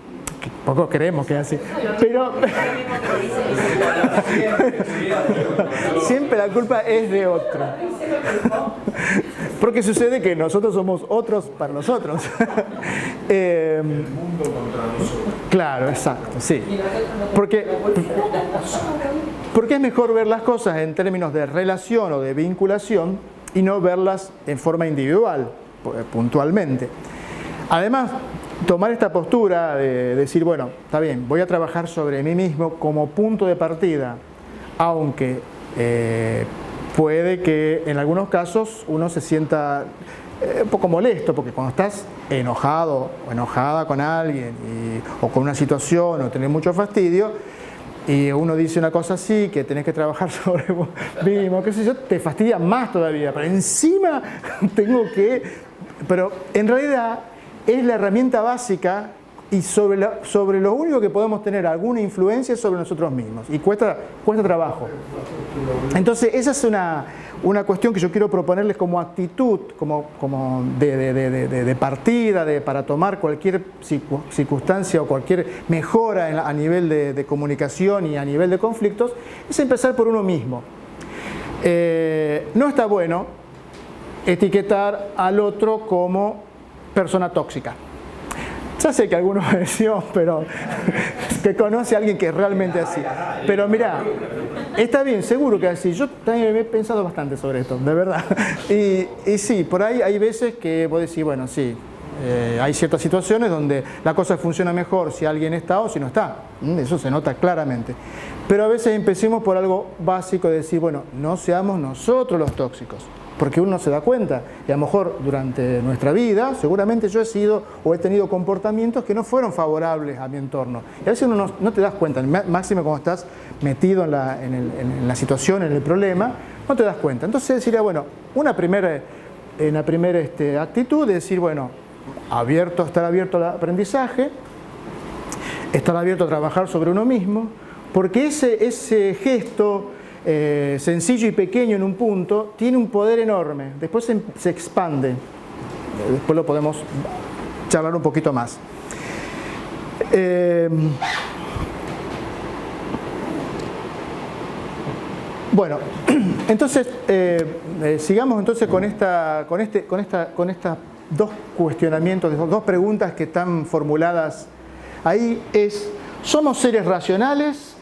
poco creemos que es así. Pero siempre la culpa es de otro. Porque sucede que nosotros somos otros para nosotros. El mundo contra nosotros. Claro, exacto, sí. Porque es mejor ver las cosas en términos de relación o de vinculación y no verlas en forma individual, puntualmente. Además, tomar esta postura de decir, bueno, está bien, voy a trabajar sobre mí mismo como punto de partida, aunque puede que en algunos casos uno se sienta un poco molesto, porque cuando estás enojado o enojada con alguien o con una situación o tenés mucho fastidio y uno dice una cosa así, que tenés que trabajar sobre vos mismo, qué sé yo, te fastidia más todavía, pero encima tengo que... Pero en realidad es la herramienta básica y sobre lo único que podemos tener alguna influencia es sobre nosotros mismos, y cuesta trabajo. Entonces esa es una cuestión que yo quiero proponerles como actitud, como de partida, para tomar cualquier circunstancia o cualquier mejora a nivel de comunicación y a nivel de conflictos, es empezar por uno mismo. No está bueno etiquetar al otro como persona tóxica. Ya sé que algunos me decían, pero que conoce a alguien que es realmente así. Pero mira, está bien, seguro que así. Yo también he pensado bastante sobre esto, de verdad. Y sí, por ahí hay veces que vos decís, bueno, sí, hay ciertas situaciones donde la cosa funciona mejor si alguien está o si no está. Eso se nota claramente. Pero a veces empecemos por algo básico de decir, bueno, no seamos nosotros los tóxicos. Porque uno se da cuenta, y a lo mejor durante nuestra vida, seguramente yo he sido o he tenido comportamientos que no fueron favorables a mi entorno. Y a veces uno no te das cuenta, máximo cuando estás metido en la situación, en el problema, no te das cuenta. Entonces sería, bueno, una primera actitud de decir, bueno, estar abierto al aprendizaje, estar abierto a trabajar sobre uno mismo, porque ese gesto sencillo y pequeño en un punto tiene un poder enorme, después se expande, después lo podemos charlar un poquito más. Bueno, entonces sigamos entonces con estas dos cuestionamientos, dos preguntas que están formuladas ahí. ¿Somos seres racionales?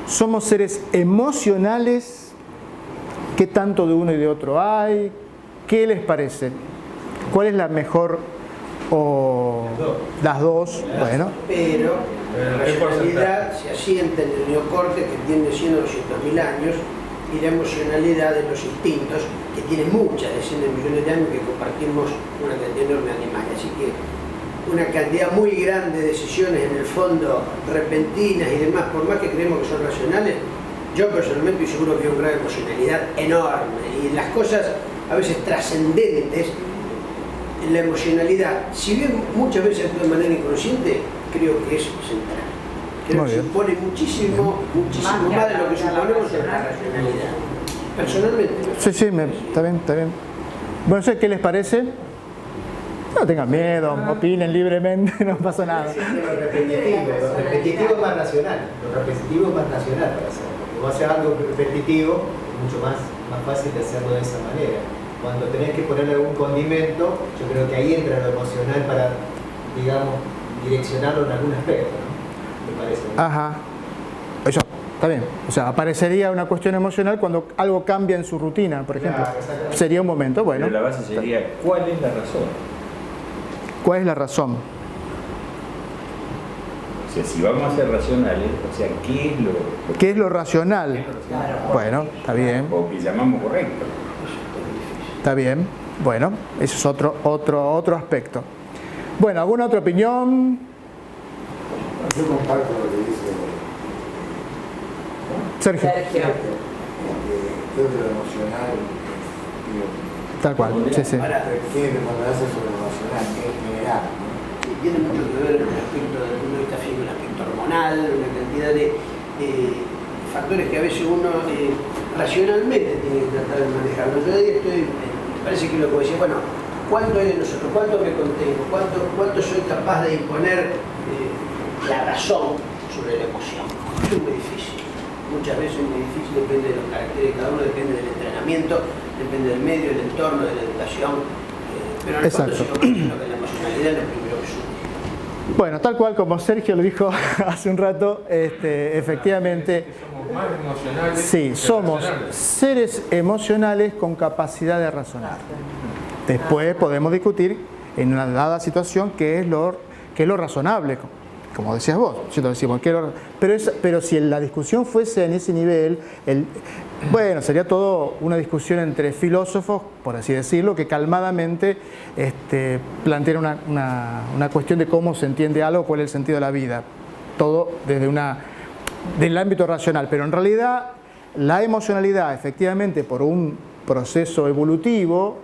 ¿Somos seres emocionales? ¿Qué tanto de uno y de otro hay? ¿Qué les parece? ¿Cuál es la mejor o las dos? Bueno. Pero la racionalidad se asienta en el neocorte, que tiene 100.000 años, y la emocionalidad de los instintos, que tiene muchas decenas de millones de años, que compartimos una cantidad enorme de animales. Así que una cantidad muy grande de decisiones en el fondo repentinas y demás, por más que creemos que son racionales, yo personalmente estoy seguro que hay un grado de emocionalidad enorme, y las cosas a veces trascendentes en la emocionalidad, si bien muchas veces actúa de manera inconsciente, creo que es central. Creo que supone muchísimo más de lo que suponemos en la racionalidad. Personalmente. Sí, está bien. Bueno, ¿qué les parece? No tengan miedo, opinen libremente, no pasa nada. Lo repetitivo es más racional. Lo repetitivo es más racional para hacerlo. Porque vos haces algo repetitivo, es mucho más fácil de hacerlo de esa manera. Cuando tenés que ponerle algún condimento, yo creo que ahí entra lo emocional para, digamos, direccionarlo en algún aspecto, ¿no? Me parece, ¿no? Ajá. Eso, está bien. O sea, aparecería una cuestión emocional cuando algo cambia en su rutina, por ejemplo. Claro, sería un momento, bueno. Pero la base sería, ¿cuál es la razón? ¿Cuál es la razón? O sea, si vamos a ser racionales, o sea, ¿qué es lo racional? Bueno, está bien. O que llamamos correcto. Está bien. Bueno, eso es otro aspecto. Bueno, ¿alguna otra opinión? Yo comparto lo que dice Sergio. Creo que lo emocional, tal cual, sí. Ahora, tiene que ponerse sobre lo emocional, que es general, ¿no? Y tiene mucho que ver el aspecto del punto de vista físico, el aspecto hormonal, una cantidad de factores que a veces uno racionalmente tiene que tratar de manejarlo. Yo ahí me parece que lo que decía, bueno, ¿cuánto es de nosotros? ¿Cuánto me contengo? ¿Cuánto soy capaz de imponer la razón sobre la emoción. Eso es muy difícil. Muchas veces es muy difícil, depende de los caracteres de cada uno, depende del entrenamiento, depende del medio, del entorno, de la educación. Pero en el fondo, si yo pienso que la emocionalidad es lo primero que surge. Bueno, tal cual como Sergio lo dijo hace un rato, efectivamente, somos más emocionales. Sí, somos seres emocionales con capacidad de razonar. Después podemos discutir en una dada situación qué es lo razonable, como decías vos. Decimos, pero si la discusión fuese en ese nivel, bueno, sería todo una discusión entre filósofos, por así decirlo, que calmadamente plantean una cuestión de cómo se entiende algo, cuál es el sentido de la vida. Todo desde del ámbito racional. Pero en realidad la emocionalidad, efectivamente, por un proceso evolutivo,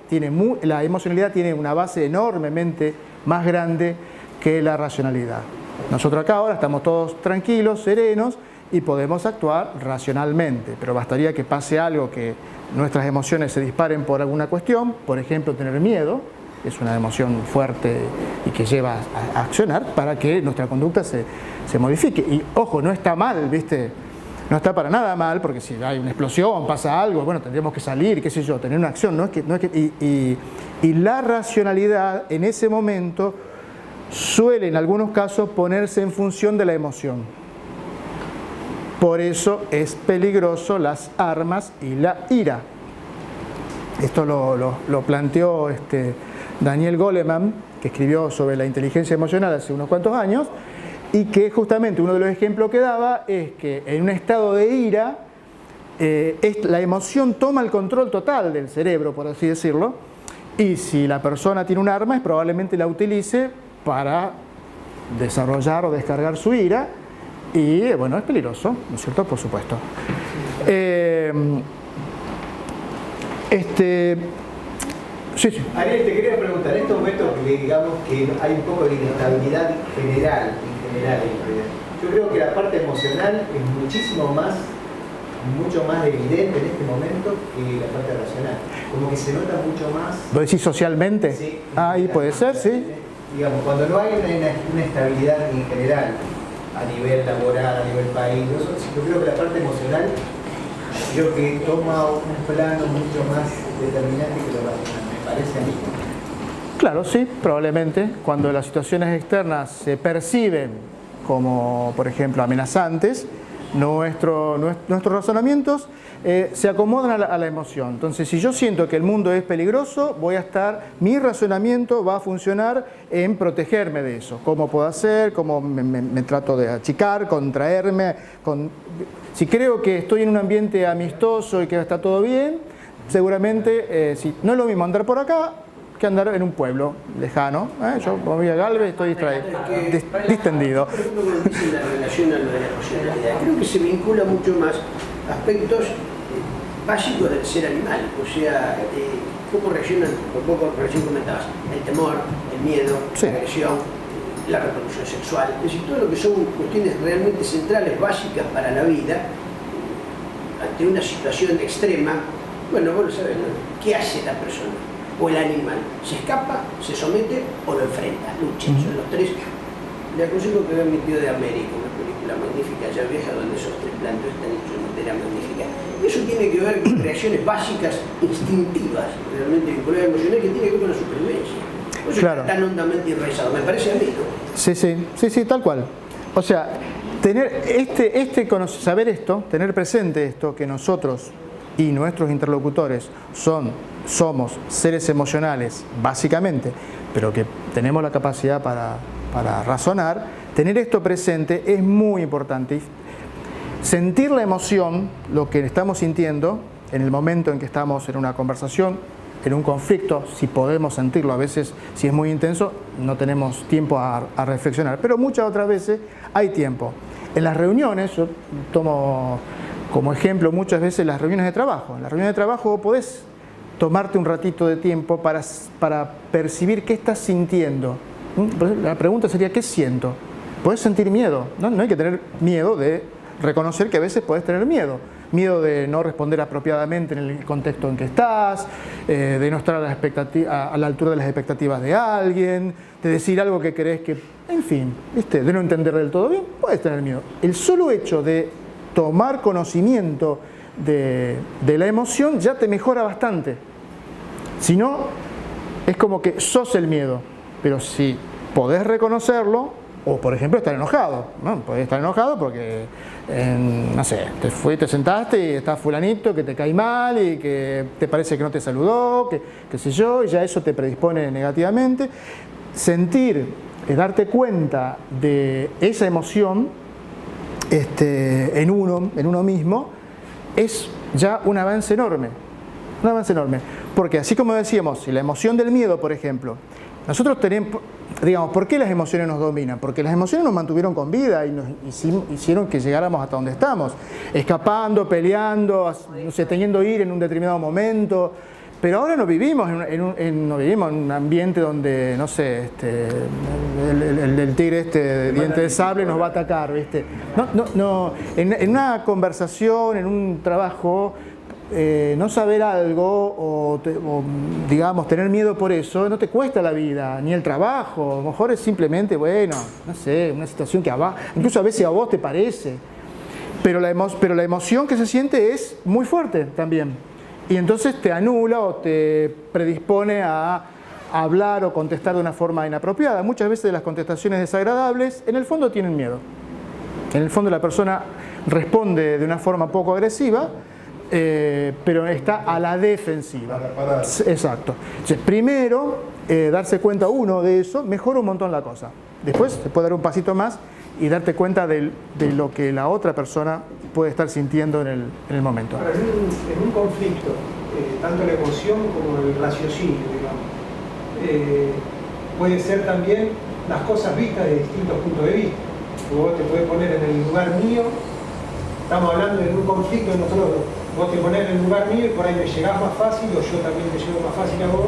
la emocionalidad tiene una base enormemente más grande que la racionalidad. Nosotros acá ahora estamos todos tranquilos, serenos, y podemos actuar racionalmente, pero bastaría que pase algo, que nuestras emociones se disparen por alguna cuestión, por ejemplo tener miedo, es una emoción fuerte y que lleva a accionar para que nuestra conducta se modifique. Y ojo, no está mal, ¿viste? No está para nada mal, porque si hay una explosión, pasa algo, bueno, tendríamos que salir, qué sé yo, tener una acción, y la racionalidad en ese momento suele en algunos casos ponerse en función de la emoción. Por eso es peligroso las armas y la ira. Esto lo planteó Daniel Goleman, que escribió sobre la inteligencia emocional hace unos cuantos años, y que justamente uno de los ejemplos que daba es que en un estado de ira la emoción toma el control total del cerebro, por así decirlo, y si la persona tiene un arma, probablemente la utilice para desarrollar o descargar su ira, y bueno, es peligroso, ¿no es cierto? Por supuesto. Sí. Ariel, te quería preguntar, en estos momentos digamos que hay un poco de inestabilidad general, yo creo que la parte emocional es mucho más evidente en este momento que la parte racional. Como que se nota mucho más. ¿Lo decís socialmente? Sí. Ahí puede ser, sí. Digamos, cuando no hay una estabilidad en general, a nivel laboral, a nivel país, yo creo que la parte emocional creo que toma un plano mucho más determinante que lo racional, me parece a mí. Claro, sí, probablemente. Cuando las situaciones externas se perciben como, por ejemplo, amenazantes, nuestros razonamientos se acomodan a la emoción. Entonces, si yo siento que el mundo es peligroso, mi razonamiento va a funcionar en protegerme de eso. ¿Cómo puedo hacer? ¿Cómo me trato de achicar, contraerme? Si creo que estoy en un ambiente amistoso y que está todo bien, seguramente, no es lo mismo andar por acá que andar en un pueblo lejano. Yo voy a Galvez, estoy distraído, distendido. Por ejemplo, cuando dice la relación a lo de la emocionalidad, creo que se vincula mucho más aspectos básicos del ser animal, o sea, cómo reaccionan, un poco recién comentabas, el temor, el miedo, sí, la agresión, la reproducción sexual, es decir, todo lo que son cuestiones realmente centrales, básicas para la vida, ante una situación extrema. Bueno, vos lo sabés, ¿no? ¿Qué hace la persona o el animal? ¿Se escapa, se somete o lo enfrenta? Lucha, son los tres. Le aconsejo que vea Mi tío de América, una película magnífica ya vieja donde esos tres planteos están hechos de manera magnífica. Eso tiene que ver con reacciones básicas, instintivas, realmente vinculadas emocionales, que tiene que ver con la supervivencia. Eso claro, está tan hondamente enraizado, me parece a mí, ¿no? Sí, tal cual. O sea, tener saber esto, tener presente esto, que nosotros y nuestros interlocutores somos seres emocionales, básicamente, pero que tenemos la capacidad para razonar, tener esto presente es muy importante. Sentir la emoción, lo que estamos sintiendo, en el momento en que estamos en una conversación, en un conflicto, si podemos sentirlo, a veces si es muy intenso, no tenemos tiempo a reflexionar, pero muchas otras veces hay tiempo. En las reuniones, yo tomo como ejemplo muchas veces las reuniones de trabajo. En las reuniones de trabajo podés tomarte un ratito de tiempo para percibir qué estás sintiendo. La pregunta sería, ¿qué siento? ¿Podés sentir miedo? No hay que tener miedo de reconocer que a veces podés tener miedo. miedo de no responder apropiadamente en el contexto en que estás, de no estar a la altura de las expectativas de alguien, de decir algo que crees que, en fin, ¿viste? De no entender del todo bien, puedes tener miedo. El solo hecho de tomar conocimiento de la emoción ya te mejora bastante. Si no, es como que sos el miedo, pero si podés reconocerlo, o por ejemplo estar enojado, ¿no? Podés estar enojado porque, no sé, te sentaste y está fulanito que te cae mal y que te parece que no te saludó, qué sé yo, y ya eso te predispone negativamente. Sentir, darte cuenta de esa emoción en uno mismo es ya un avance enorme. Un avance enorme. Porque así como decíamos, si la emoción del miedo, por ejemplo, nosotros tenemos, digamos, ¿por qué las emociones nos dominan? Porque las emociones nos mantuvieron con vida y nos hicieron que llegáramos hasta donde estamos, escapando, peleando, no sé, teniendo ir en un determinado momento. Pero ahora no vivimos en un ambiente donde, no sé, el tigre de diente de sable nos va a atacar, ¿viste? No, en una conversación, en un trabajo, no saber algo o, digamos, tener miedo por eso, no te cuesta la vida, ni el trabajo. A lo mejor es simplemente, bueno, no sé, una situación que incluso a veces a vos te parece. Pero la emoción que se siente es muy fuerte también. Y entonces te anula o te predispone a hablar o contestar de una forma inapropiada. Muchas veces las contestaciones desagradables, en el fondo tienen miedo. En el fondo la persona responde de una forma poco agresiva, pero está a la defensiva. Exacto. Entonces, primero, darse cuenta uno de eso, mejora un montón la cosa. Después se puede dar un pasito más y darte cuenta de lo que la otra persona puede estar sintiendo en el momento. Ahora, en un conflicto, tanto la emoción como el raciocinio, digamos, puede ser también las cosas vistas de distintos puntos de vista. Vos te podés poner en el lugar mío, estamos hablando de un conflicto de nosotros dos. Vos te ponés en el lugar mío y por ahí me llegás más fácil, o yo también te llego más fácil a vos,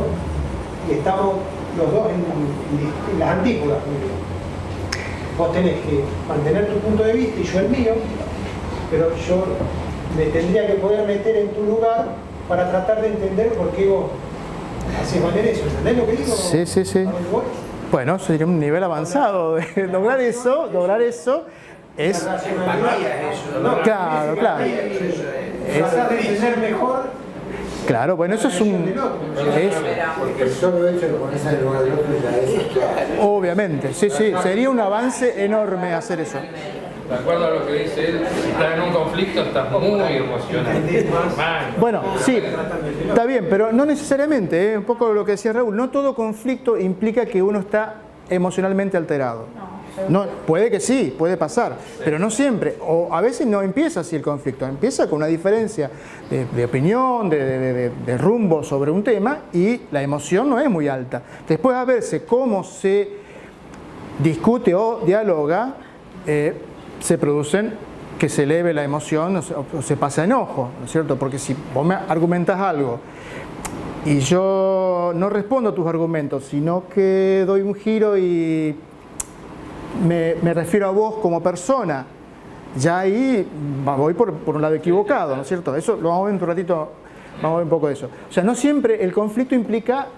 y estamos los dos en las antípodas. Vos tenés que mantener tu punto de vista y yo el mío, pero yo me tendría que poder meter en tu lugar para tratar de entender por qué vos haces valer eso. ¿Entendés lo que digo? Sí. Bueno, sería un nivel avanzado. Lograr eso es... Claro. Tratar de entender mejor. Claro, bueno, eso es un... Porque el solo hecho de ponerse en el lugar del otro ya es... Obviamente, sí, sería un avance enorme hacer eso. De acuerdo a lo que dice él, si estás en un conflicto estás muy emocionado. Bueno, sí, está bien, pero no necesariamente, un poco lo que decía Raúl, no todo conflicto implica que uno está emocionalmente alterado. No, puede que sí, puede pasar, pero no siempre. O a veces no empieza así el conflicto, empieza con una diferencia de opinión, de rumbo sobre un tema y la emoción no es muy alta. Después a verse cómo se discute o dialoga, se producen que se eleve la emoción o se pasa enojo, ¿no es cierto? Porque si vos me argumentás algo y yo no respondo a tus argumentos, sino que doy un giro y me refiero a vos como persona, ya ahí voy por un lado equivocado, ¿no es cierto? Eso lo vamos a ver en un ratito, vamos a ver un poco de eso. O sea, no siempre el conflicto implica,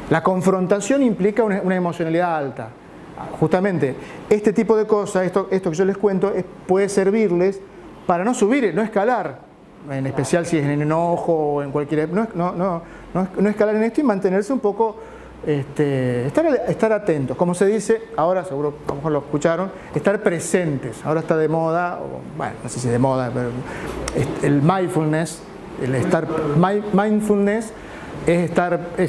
la confrontación implica una emocionalidad alta. Justamente, este tipo de cosas, esto que yo les cuento, puede servirles para no subir, no escalar, en especial si es en enojo o en cualquier... No escalar en esto y mantenerse un poco... estar atentos, como se dice, ahora seguro a lo mejor lo escucharon, estar presentes. Ahora está de moda, bueno, no sé si de moda, pero el mindfulness, mindfulness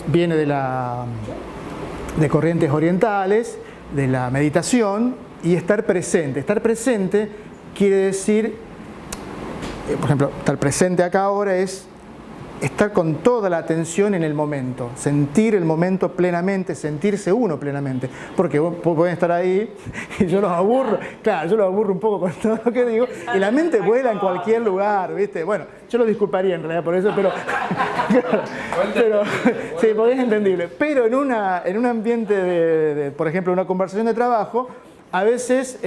viene de corrientes orientales, de la meditación, y estar presente. Estar presente quiere decir, por ejemplo, estar presente acá ahora es estar con toda la atención en el momento, sentir el momento plenamente, sentirse uno plenamente, porque pueden estar ahí y yo los aburro, claro, yo los aburro un poco con todo lo que digo y la mente vuela en cualquier lugar, ¿viste? Bueno, yo lo disculparía en realidad por eso, pero sí, porque es entendible, pero en un ambiente por ejemplo, una conversación de trabajo, a veces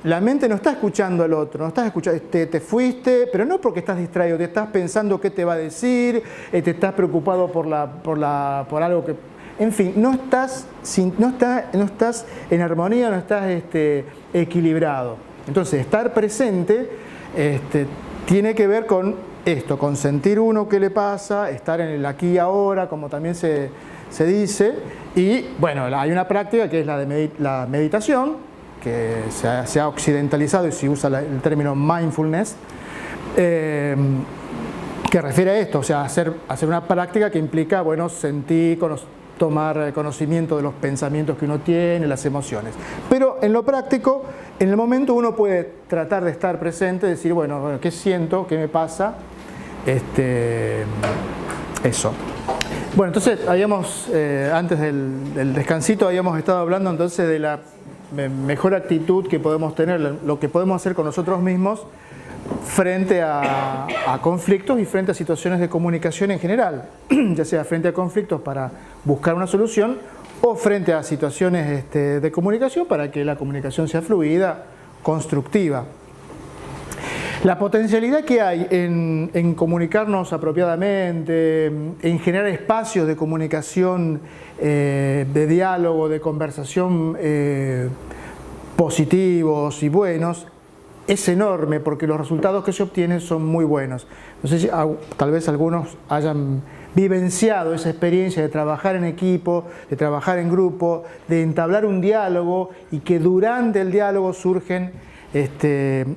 la mente no está escuchando al otro, no estás escuchando, te fuiste, pero no porque estás distraído, te estás pensando qué te va a decir, te estás preocupado por algo que... En fin, no estás en armonía, no estás equilibrado. Entonces, estar presente tiene que ver con esto, con sentir uno qué le pasa, estar en el aquí y ahora, como también se dice. Y bueno, hay una práctica que es la meditación, que se ha occidentalizado y se usa el término mindfulness, que refiere a esto, o sea, hacer una práctica que implica, bueno, sentir, tomar conocimiento de los pensamientos que uno tiene, las emociones. Pero en lo práctico, en el momento uno puede tratar de estar presente, decir, bueno, ¿qué siento? ¿Qué me pasa? Eso. Bueno, entonces habíamos, antes del descansito, habíamos estado hablando entonces de la mejor actitud que podemos tener, lo que podemos hacer con nosotros mismos frente a conflictos y frente a situaciones de comunicación en general, ya sea frente a conflictos para buscar una solución o frente a situaciones de comunicación para que la comunicación sea fluida, constructiva. La potencialidad que hay en comunicarnos apropiadamente, en generar espacios de comunicación, de diálogo, de conversación positivos y buenos, es enorme porque los resultados que se obtienen son muy buenos. No sé si tal vez algunos hayan vivenciado esa experiencia de trabajar en equipo, de trabajar en grupo, de entablar un diálogo y que durante el diálogo surgen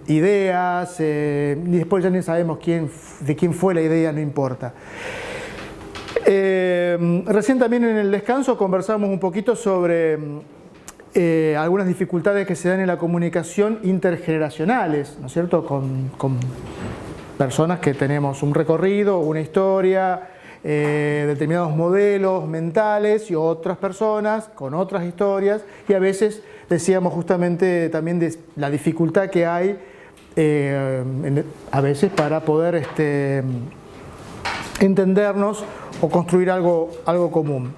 ideas, y después ya ni sabemos de quién fue la idea, no importa. Recién también en el descanso conversamos un poquito sobre algunas dificultades que se dan en la comunicación intergeneracionales, ¿no es cierto? Con personas que tenemos un recorrido, una historia, determinados modelos mentales y otras personas con otras historias, y a veces decíamos justamente también de la dificultad que hay a veces para poder entendernos o construir algo común.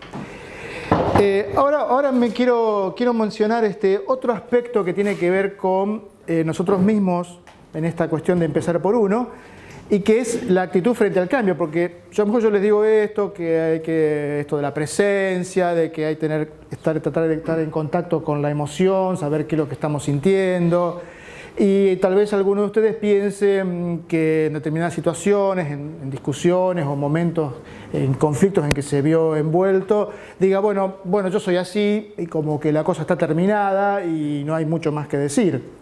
Ahora me quiero mencionar otro aspecto que tiene que ver con nosotros mismos en esta cuestión de empezar por uno, y que es la actitud frente al cambio, porque a lo mejor yo les digo esto de la presencia, de que hay tratar de estar en contacto con la emoción, saber qué es lo que estamos sintiendo, y tal vez algunos de ustedes piensen que en determinadas situaciones, en discusiones o momentos, en conflictos en que se vio envuelto, diga, bueno, yo soy así y como que la cosa está terminada y no hay mucho más que decir.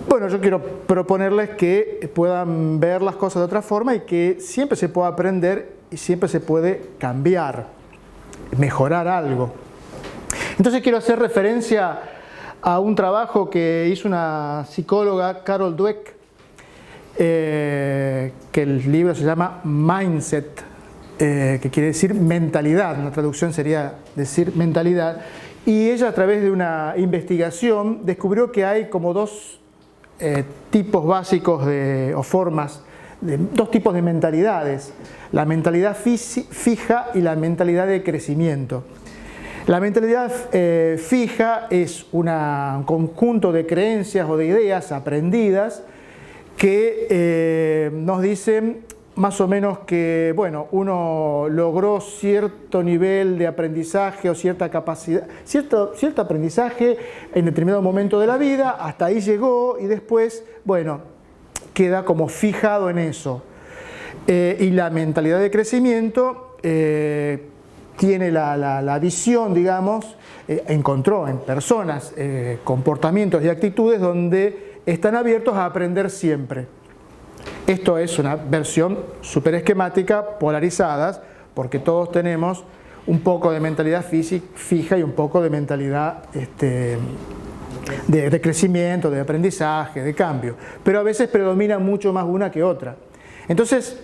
Bueno, yo quiero proponerles que puedan ver las cosas de otra forma y que siempre se puede aprender y siempre se puede cambiar, mejorar algo. Entonces quiero hacer referencia a un trabajo que hizo una psicóloga, Carol Dweck, que el libro se llama Mindset, que quiere decir mentalidad, una traducción sería decir mentalidad, y ella a través de una investigación descubrió que hay como dos tipos básicos o formas, dos tipos de mentalidades, la mentalidad fija y la mentalidad de crecimiento. La mentalidad fija es un conjunto de creencias o de ideas aprendidas que nos dicen más o menos que, bueno, uno logró cierto nivel de aprendizaje o cierta capacidad, cierto aprendizaje en determinado momento de la vida, hasta ahí llegó y después, bueno, queda como fijado en eso. Y la mentalidad de crecimiento tiene la visión, digamos, encontró en personas comportamientos y actitudes donde están abiertos a aprender siempre. Esto es una versión súper esquemática, polarizadas, porque todos tenemos un poco de mentalidad fija y un poco de mentalidad de crecimiento, de aprendizaje, de cambio. Pero a veces predomina mucho más una que otra. Entonces,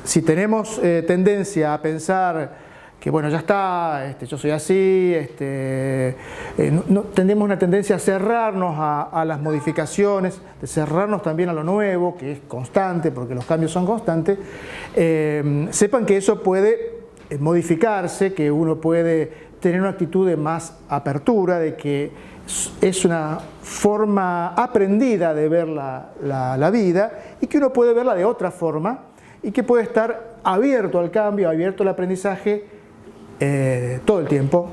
si tenemos tendencia a pensar que bueno, ya está, yo soy así, tenemos una tendencia a cerrarnos a las modificaciones, de cerrarnos también a lo nuevo, que es constante, porque los cambios son constantes, sepan que eso puede modificarse, que uno puede tener una actitud de más apertura, de que es una forma aprendida de ver la vida y que uno puede verla de otra forma y que puede estar abierto al cambio, abierto al aprendizaje todo el tiempo,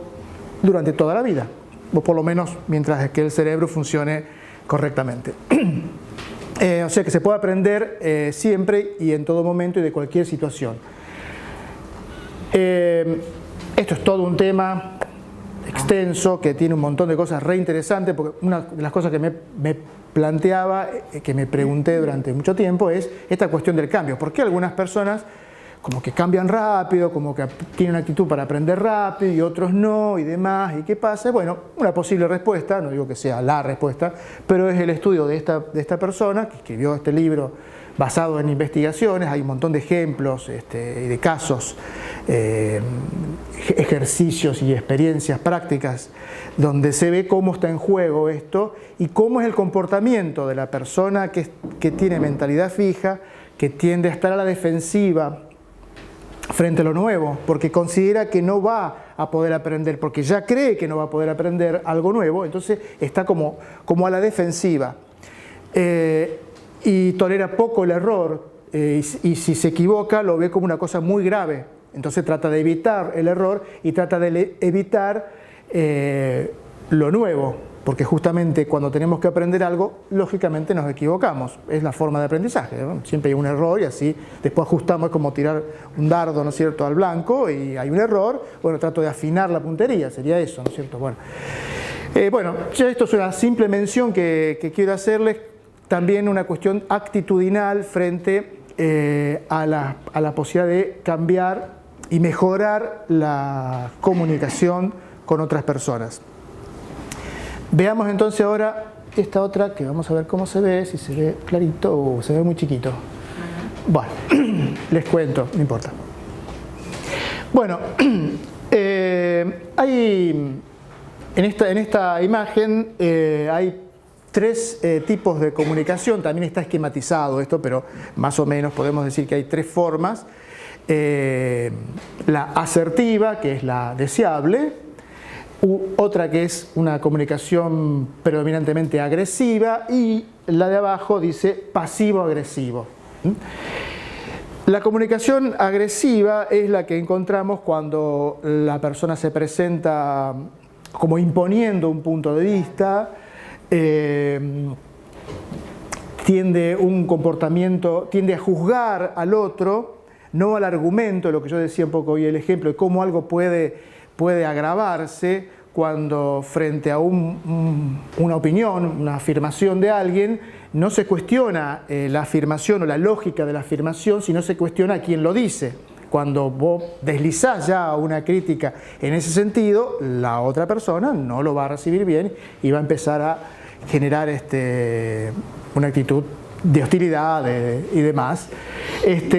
durante toda la vida, o por lo menos mientras que el cerebro funcione correctamente. O sea que se puede aprender siempre y en todo momento y de cualquier situación. Esto es todo un tema extenso que tiene un montón de cosas re interesantes, porque una de las cosas que me planteaba, que me pregunté durante mucho tiempo, es esta cuestión del cambio. ¿Por qué algunas personas como que cambian rápido, como que tienen una actitud para aprender rápido y otros no y demás? ¿Y qué pasa? Bueno, una posible respuesta, no digo que sea la respuesta, pero es el estudio de esta persona que escribió este libro basado en investigaciones. Hay un montón de ejemplos y de casos, ejercicios y experiencias prácticas donde se ve cómo está en juego esto y cómo es el comportamiento de la persona que tiene mentalidad fija, que tiende a estar a la defensiva frente a lo nuevo, porque considera que no va a poder aprender, porque ya cree que no va a poder aprender algo nuevo, entonces está como a la defensiva. Y tolera poco el error, y si se equivoca lo ve como una cosa muy grave. Entonces trata de evitar el error y trata de evitar lo nuevo, porque justamente cuando tenemos que aprender algo, lógicamente nos equivocamos. Es la forma de aprendizaje, ¿no? Siempre hay un error y así después ajustamos, es como tirar un dardo, ¿no es cierto?, al blanco y hay un error. Bueno, trato de afinar la puntería, sería eso, ¿no es cierto? Bueno, ya esto es una simple mención que quiero hacerles. También una cuestión actitudinal frente a la posibilidad de cambiar y mejorar la comunicación con otras personas. Veamos entonces ahora esta otra, que vamos a ver cómo se ve, si se ve clarito o se ve muy chiquito. Bueno, les cuento, no importa. Bueno, hay en esta imagen hay tres tipos de comunicación. También está esquematizado esto, pero más o menos podemos decir que hay tres formas. La asertiva, que es la deseable, otra que es una comunicación predominantemente agresiva, y la de abajo dice pasivo-agresivo. La comunicación agresiva es la que encontramos cuando la persona se presenta como imponiendo un punto de vista, tiende a juzgar al otro, no al argumento, lo que yo decía un poco hoy, el ejemplo de cómo algo puede agravarse cuando frente a una opinión, una afirmación de alguien, no se cuestiona la afirmación o la lógica de la afirmación, sino se cuestiona a quién lo dice. Cuando vos deslizás ya una crítica en ese sentido, la otra persona no lo va a recibir bien y va a empezar a generar una actitud de hostilidad y demás.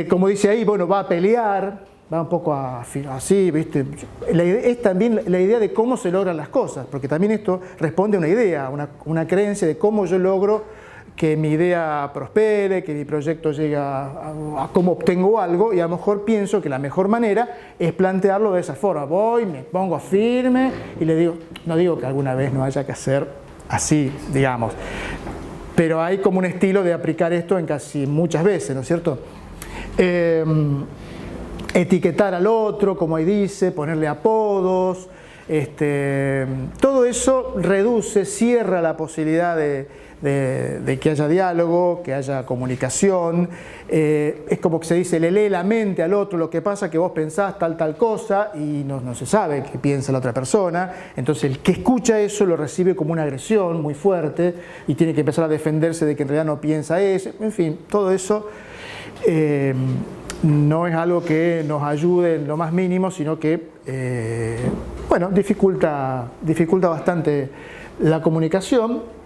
Como dice ahí, bueno, va a pelear, va un poco así, ¿viste? Es también la idea de cómo se logran las cosas, porque también esto responde a una idea, una creencia de cómo yo logro que mi idea prospere, que mi proyecto llegue a cómo obtengo algo, y a lo mejor pienso que la mejor manera es plantearlo de esa forma. Voy, me pongo firme y le digo, no digo que alguna vez no haya que hacer así, digamos, pero hay como un estilo de aplicar esto en casi muchas veces, ¿no es cierto? Etiquetar al otro, como ahí dice, ponerle apodos, todo eso reduce, cierra la posibilidad de que haya diálogo, que haya comunicación. Es como que se dice, le lee la mente al otro, lo que pasa que vos pensás tal cosa y no se sabe qué piensa la otra persona. Entonces el que escucha eso lo recibe como una agresión muy fuerte y tiene que empezar a defenderse de que en realidad no piensa eso. En fin, todo eso no es algo que nos ayude en lo más mínimo, sino que bueno, dificulta bastante la comunicación.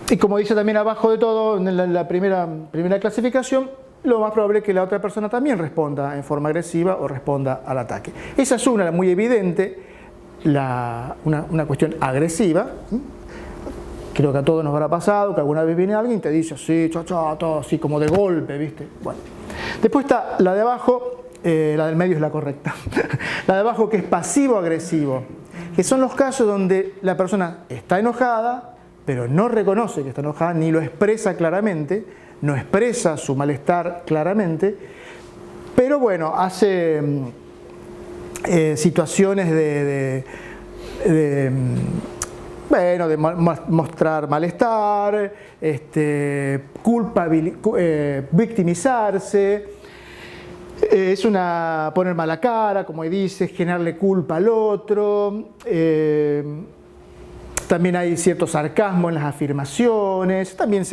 Y como dice también abajo de todo, en la primera clasificación, lo más probable es que la otra persona también responda en forma agresiva o responda al ataque. Esa es una muy evidente, una cuestión agresiva. Creo que a todos nos habrá pasado que alguna vez viene alguien y te dice así, todo así como de golpe, ¿viste? Bueno, Después está la de abajo, la del medio es la correcta. La de abajo, que es pasivo-agresivo, que son los casos donde la persona está enojada, pero no reconoce que está enojada, ni lo expresa claramente, no expresa su malestar claramente, pero bueno, hace situaciones de mostrar malestar, victimizarse, poner mala cara, como dice, generarle culpa al otro. También hay cierto sarcasmo en las afirmaciones. También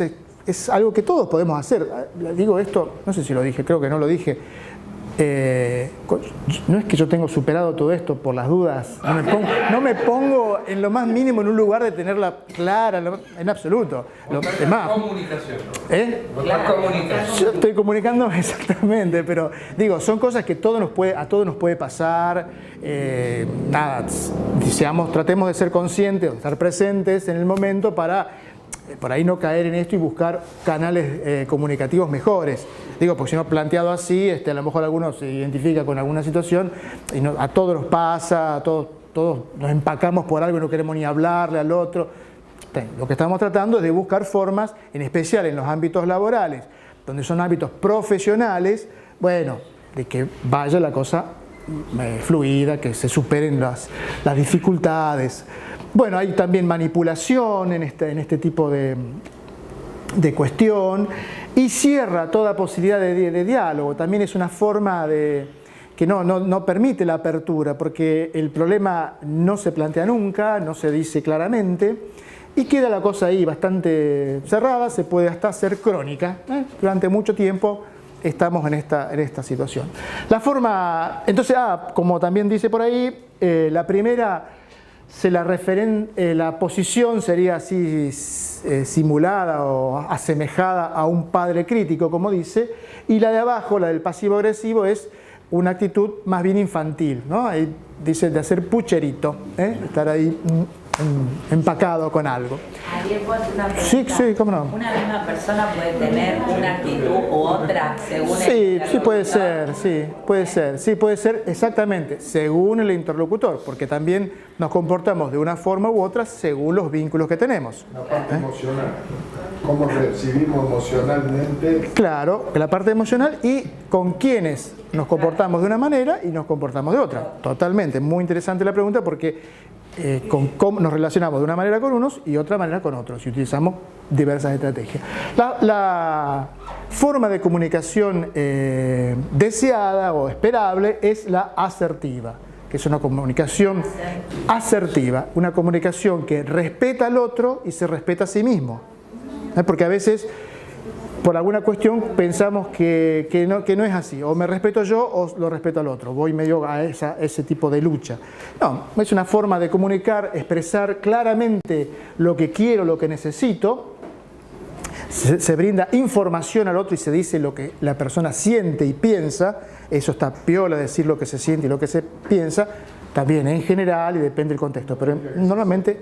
es algo que todos podemos hacer. Digo esto, no sé si lo dije, creo que no lo dije. No es que yo tengo superado todo esto por las dudas, no me pongo en lo más mínimo en un lugar de tenerla clara, en absoluto. Comunicación. Comunicación. Yo estoy comunicando exactamente, pero digo, son cosas que a todos nos puede pasar. Tratemos de ser conscientes, de estar presentes en el momento para por ahí no caer en esto y buscar canales comunicativos mejores. Digo, porque si no, planteado así, a lo mejor alguno se identifica con alguna situación y a todos nos pasa, todos nos empacamos por algo y no queremos ni hablarle al otro. Lo que estamos tratando es de buscar formas, en especial en los ámbitos laborales, donde son ámbitos profesionales, bueno, de que vaya la cosa fluida, que se superen las dificultades. Bueno, hay también manipulación en este tipo de cuestión, y cierra toda posibilidad de diálogo. También es una forma que no permite la apertura, porque el problema no se plantea nunca, no se dice claramente, y queda la cosa ahí bastante cerrada, se puede hasta hacer crónica. Durante mucho tiempo estamos en esta situación. La forma, entonces, como también dice por ahí, la primera... la posición sería así simulada o asemejada a un padre crítico, como dice, y la de abajo, la del pasivo-agresivo, es una actitud más bien infantil, ¿no? Ahí dice de hacer pucherito, estar ahí empacado con algo. Ariel, ¿puedo hacer una pregunta? Sí, cómo no. ¿Una misma persona puede tener una actitud u otra según Sí, puede ser, exactamente, según el interlocutor, porque también nos comportamos de una forma u otra según los vínculos que tenemos. La parte emocional, cómo recibimos emocionalmente. Claro, la parte emocional y con quienes nos comportamos de una manera y nos comportamos de otra. Totalmente, muy interesante la pregunta porque con cómo nos relacionamos de una manera con unos y otra manera con otros y utilizamos diversas estrategias. La forma de comunicación deseada o esperable es la asertiva, que es una comunicación asertiva, una comunicación que respeta al otro y se respeta a sí mismo. Porque a veces, por alguna cuestión, pensamos que no es así. O me respeto yo o lo respeto al otro. Voy medio a ese tipo de lucha. No, es una forma de comunicar, expresar claramente lo que quiero, lo que necesito. Se brinda información al otro y se dice lo que la persona siente y piensa. Eso está piola, decir lo que se siente y lo que se piensa. También en general y depende del contexto. Pero normalmente,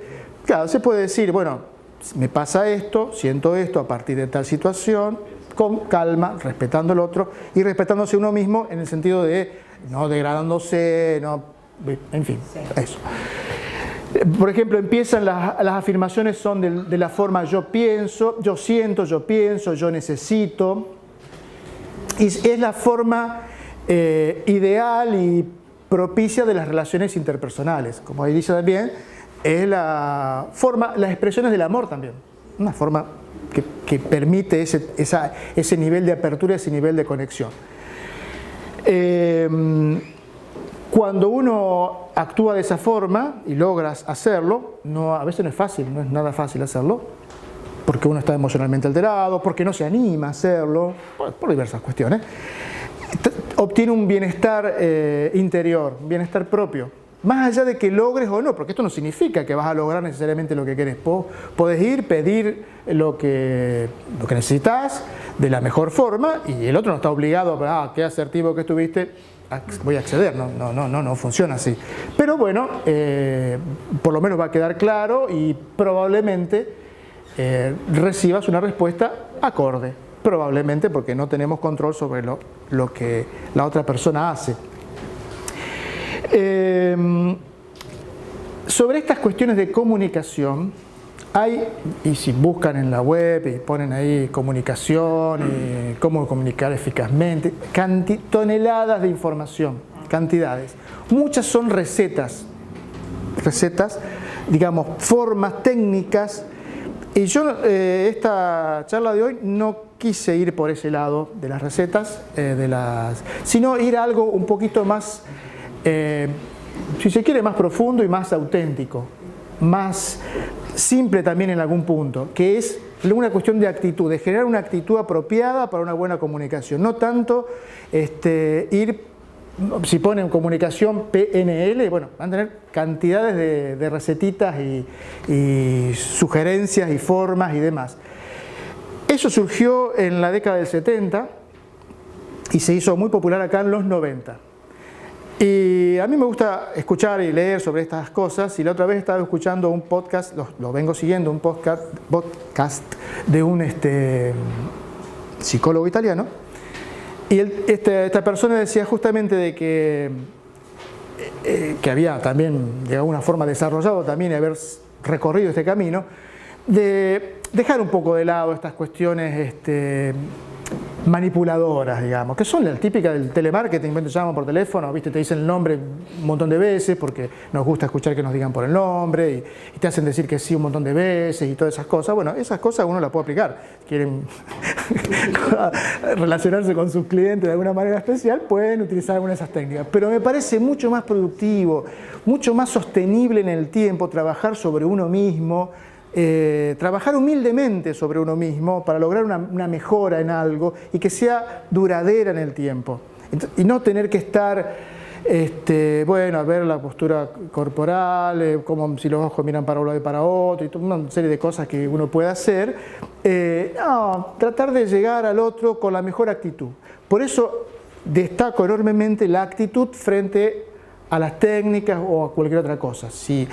claro, se puede decir, bueno, me pasa esto, siento esto a partir de tal situación, con calma, respetando al otro y respetándose uno mismo en el sentido de no degradándose, en fin, eso. Por ejemplo, empiezan las afirmaciones son de la forma yo pienso, yo siento, yo pienso, yo necesito. Y es la forma ideal y propicia de las relaciones interpersonales. Como ahí dice también, es las expresiones del amor también. Una forma que permite ese nivel de apertura, ese nivel de conexión. Cuando uno actúa de esa forma y logras hacerlo, a veces no es fácil, no es nada fácil hacerlo, porque uno está emocionalmente alterado, porque no se anima a hacerlo, por diversas cuestiones, obtiene un bienestar interior, un bienestar propio. Más allá de que logres o no, porque esto no significa que vas a lograr necesariamente lo que querés. Podés ir, pedir lo que necesitas de la mejor forma y el otro no está obligado a qué asertivo que estuviste, voy a acceder. No funciona así. Pero bueno, por lo menos va a quedar claro y probablemente recibas una respuesta acorde. probablemente porque no tenemos control sobre lo que la otra persona hace. Sobre estas cuestiones de comunicación, y si buscan en la web y ponen ahí comunicación y cómo comunicar eficazmente, toneladas de información, cantidades. Muchas son recetas, digamos, formas técnicas. Y yo esta charla de hoy no quise ir por ese lado de las recetas, sino ir a algo un poquito más, si se quiere, más profundo y más auténtico, más simple también en algún punto, que es una cuestión de actitud, de generar una actitud apropiada para una buena comunicación. No tanto ir, si ponen comunicación PNL, bueno, van a tener cantidades de recetitas y sugerencias y formas y demás. Eso surgió en la década del 70 y se hizo muy popular acá en los 90. Y a mí me gusta escuchar y leer sobre estas cosas, y la otra vez estaba escuchando un podcast, lo vengo siguiendo, un podcast de un psicólogo italiano, y esta persona decía justamente de que había también de alguna forma desarrollado también y haber recorrido este camino, de dejar un poco de lado estas cuestiones manipuladoras, digamos, que son la típica del telemarketing. Te llaman por teléfono, ¿viste? Te dicen el nombre un montón de veces porque nos gusta escuchar que nos digan por el nombre y te hacen decir que sí un montón de veces y todas esas cosas. Bueno, esas cosas uno las puede aplicar. Quieren relacionarse con sus clientes de alguna manera especial, pueden utilizar alguna de esas técnicas. Pero me parece mucho más productivo, mucho más sostenible en el tiempo trabajar sobre uno mismo, trabajar humildemente sobre uno mismo para lograr una mejora en algo y que sea duradera en el tiempo. Y no tener que estar, bueno, a ver la postura corporal, como si los ojos miran para un lado y para otro, y toda una serie de cosas que uno puede hacer. No, tratar de llegar al otro con la mejor actitud. Por eso destaco enormemente la actitud frente a las técnicas o a cualquier otra cosa. Si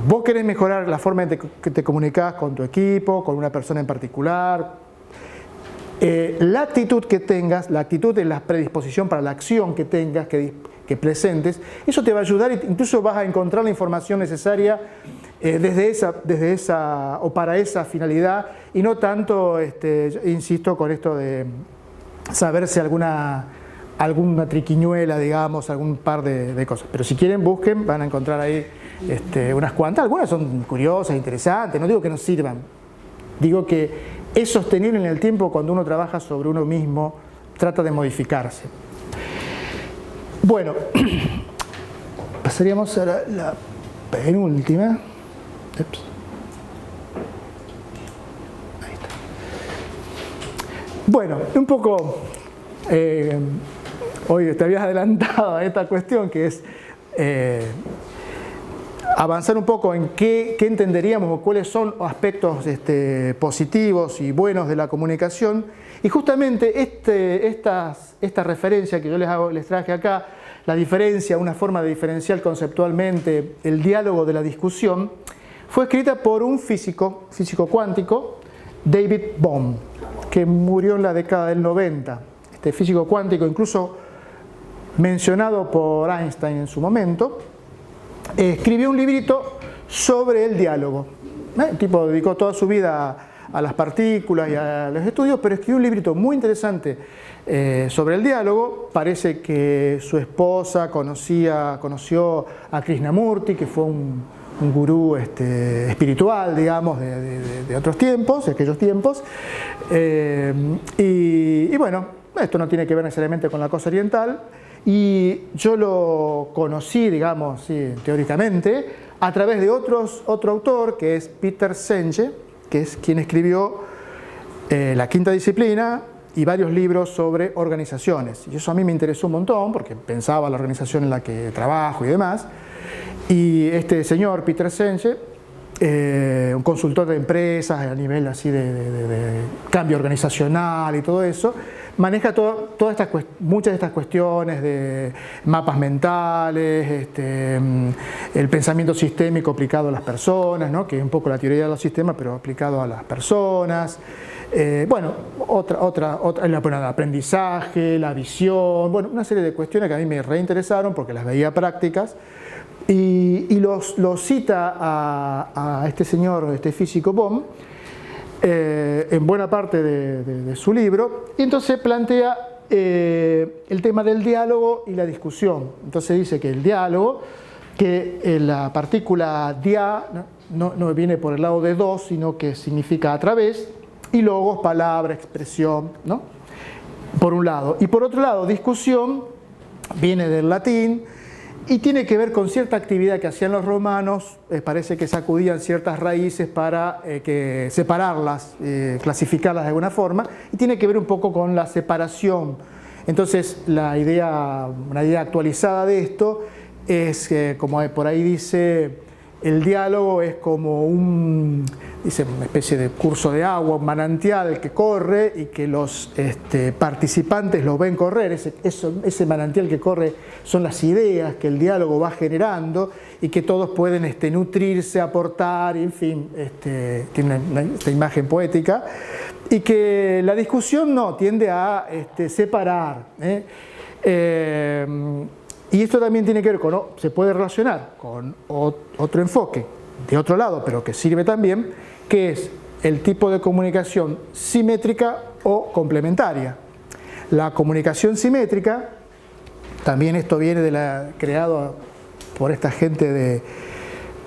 vos querés mejorar la forma en que te comunicás con tu equipo, con una persona en particular, la actitud que tengas, la actitud de la predisposición para la acción que tengas, que presentes, eso te va a ayudar e incluso vas a encontrar la información necesaria desde esa o para esa finalidad, y no tanto, insisto, con esto de saberse alguna triquiñuela, digamos, algún par de cosas. Pero si quieren, busquen, van a encontrar ahí unas cuantas. Algunas son curiosas, interesantes, no digo que no sirvan. Digo que es sostenible en el tiempo cuando uno trabaja sobre uno mismo, trata de modificarse. Bueno, pasaríamos a la penúltima. Ups. Ahí está. Bueno, un poco... hoy te habías adelantado a esta cuestión que es avanzar un poco en qué entenderíamos o cuáles son aspectos positivos y buenos de la comunicación, y justamente esta referencia que yo les traje acá, la diferencia, una forma de diferenciar conceptualmente el diálogo de la discusión, fue escrita por un físico cuántico, David Bohm, que murió en la década del 90. Este físico cuántico, incluso mencionado por Einstein en su momento, escribió un librito sobre el diálogo. El tipo dedicó toda su vida a las partículas y a los estudios, pero escribió un librito muy interesante sobre el diálogo. Parece que su esposa conoció a Krishnamurti, que fue un gurú espiritual, digamos, de otros tiempos, de aquellos tiempos. Y bueno, esto no tiene que ver necesariamente con la cosa oriental, y yo lo conocí, digamos, sí, teóricamente, a través de otro autor, que es Peter Senge, que es quien escribió La Quinta Disciplina y varios libros sobre organizaciones. Y eso a mí me interesó un montón, porque pensaba la organización en la que trabajo y demás. Y este señor, Peter Senge, un consultor de empresas a nivel así de cambio organizacional y todo eso, maneja muchas de estas cuestiones de mapas mentales, el pensamiento sistémico aplicado a las personas, ¿no? Que es un poco la teoría de los sistemas, pero aplicado a las personas, Bueno, el aprendizaje, la visión, bueno, una serie de cuestiones que a mí me reinteresaron porque las veía prácticas. Y los cita a este señor, este físico Bohm, en buena parte de su libro, y entonces plantea el tema del diálogo y la discusión. Entonces dice que el diálogo, que la partícula dia no viene por el lado de dos, sino que significa a través, y logos, palabra, expresión, ¿no? Por un lado. Y por otro lado, discusión viene del latín y tiene que ver con cierta actividad que hacían los romanos. Parece que sacudían ciertas raíces para separarlas, clasificarlas de alguna forma, y tiene que ver un poco con la separación. Entonces, una idea actualizada de esto es que, como por ahí dice, el diálogo es como una especie de curso de agua, un manantial que corre y que los participantes lo ven correr. Ese manantial que corre son las ideas que el diálogo va generando y que todos pueden nutrirse, aportar, y en fin, tiene esta imagen poética. Y que la discusión no tiende a separar. Y esto también tiene que ver con, se puede relacionar con otro enfoque de otro lado, pero que sirve también, que es el tipo de comunicación simétrica o complementaria. La comunicación simétrica, también esto viene creado por esta gente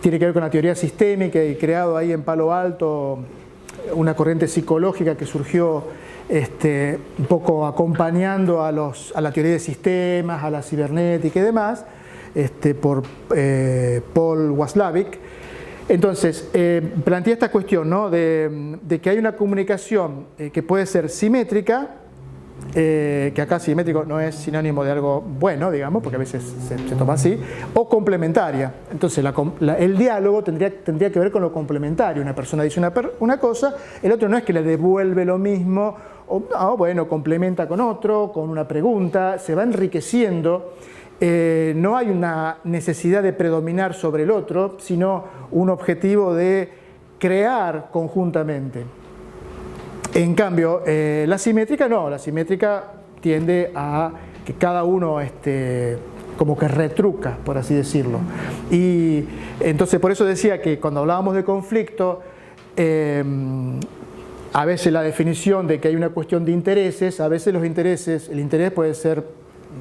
tiene que ver con la teoría sistémica y creado ahí en Palo Alto una corriente psicológica que surgió un poco acompañando a la teoría de sistemas, a la cibernética y demás, por Paul Watzlawick. Entonces, plantea esta cuestión, ¿no? de que hay una comunicación que puede ser simétrica, que acá simétrico no es sinónimo de algo bueno, digamos, porque a veces se toma así, o complementaria. Entonces, el diálogo tendría que ver con lo complementario. Una persona dice una cosa, el otro no es que le devuelve lo mismo, bueno, complementa con otro, con una pregunta, se va enriqueciendo. No hay una necesidad de predominar sobre el otro, sino un objetivo de crear conjuntamente. En cambio, la simétrica no, la simétrica tiende a que cada uno como que retruca, por así decirlo. Y entonces por eso decía que cuando hablábamos de conflicto, a veces la definición de que hay una cuestión de intereses, a veces el interés puede ser,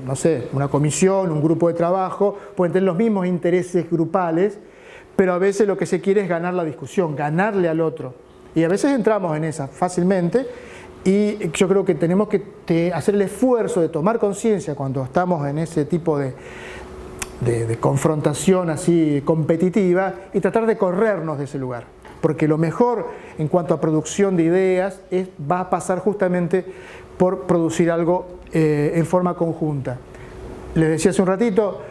no sé, una comisión, un grupo de trabajo, pueden tener los mismos intereses grupales, pero a veces lo que se quiere es ganar la discusión, ganarle al otro. Y a veces entramos en esa fácilmente, y yo creo que tenemos que hacer el esfuerzo de tomar conciencia cuando estamos en ese tipo de confrontación así competitiva y tratar de corrernos de ese lugar. Porque lo mejor en cuanto a producción de ideas va a pasar justamente por producir algo en forma conjunta. Les decía hace un ratito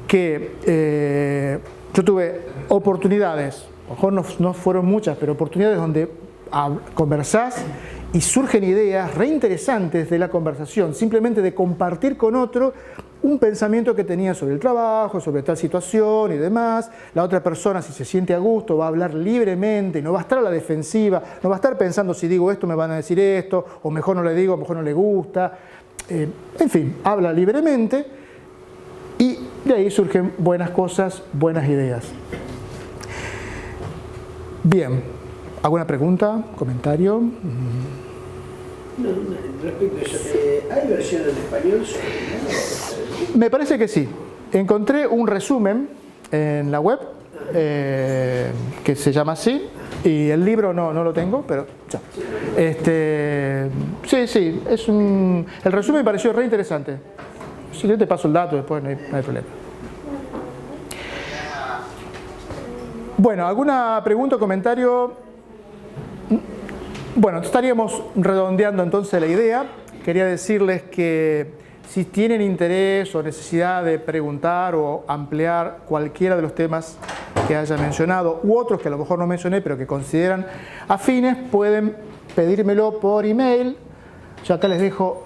que yo tuve oportunidades, a lo mejor no fueron muchas, pero oportunidades donde conversás y surgen ideas reinteresantes de la conversación, simplemente de compartir con otro un pensamiento que tenía sobre el trabajo, sobre tal situación y demás. La otra persona, si se siente a gusto, va a hablar libremente, no va a estar a la defensiva, no va a estar pensando si digo esto me van a decir esto, o mejor no le digo, mejor no le gusta. En fin, habla libremente y de ahí surgen buenas cosas, buenas ideas. Bien, ¿alguna pregunta, comentario? No, respecto a eso, ¿hay versión en español sobre? Me parece que sí. Encontré un resumen en la web que se llama así, y el libro no lo tengo, pero ya. Sí, el resumen me pareció re interesante. Si yo te paso el dato después, no hay problema. Bueno, ¿alguna pregunta o comentario? Bueno, estaríamos redondeando entonces la idea. Quería decirles que si tienen interés o necesidad de preguntar o ampliar cualquiera de los temas que haya mencionado u otros que a lo mejor no mencioné pero que consideran afines, pueden pedírmelo por email. Yo acá les dejo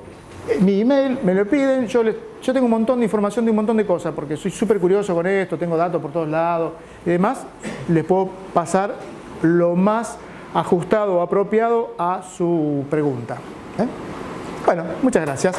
mi email, me lo piden, yo tengo un montón de información de un montón de cosas porque soy súper curioso con esto, tengo datos por todos lados y demás. Les puedo pasar lo más ajustado o apropiado a su pregunta. Bueno, muchas gracias.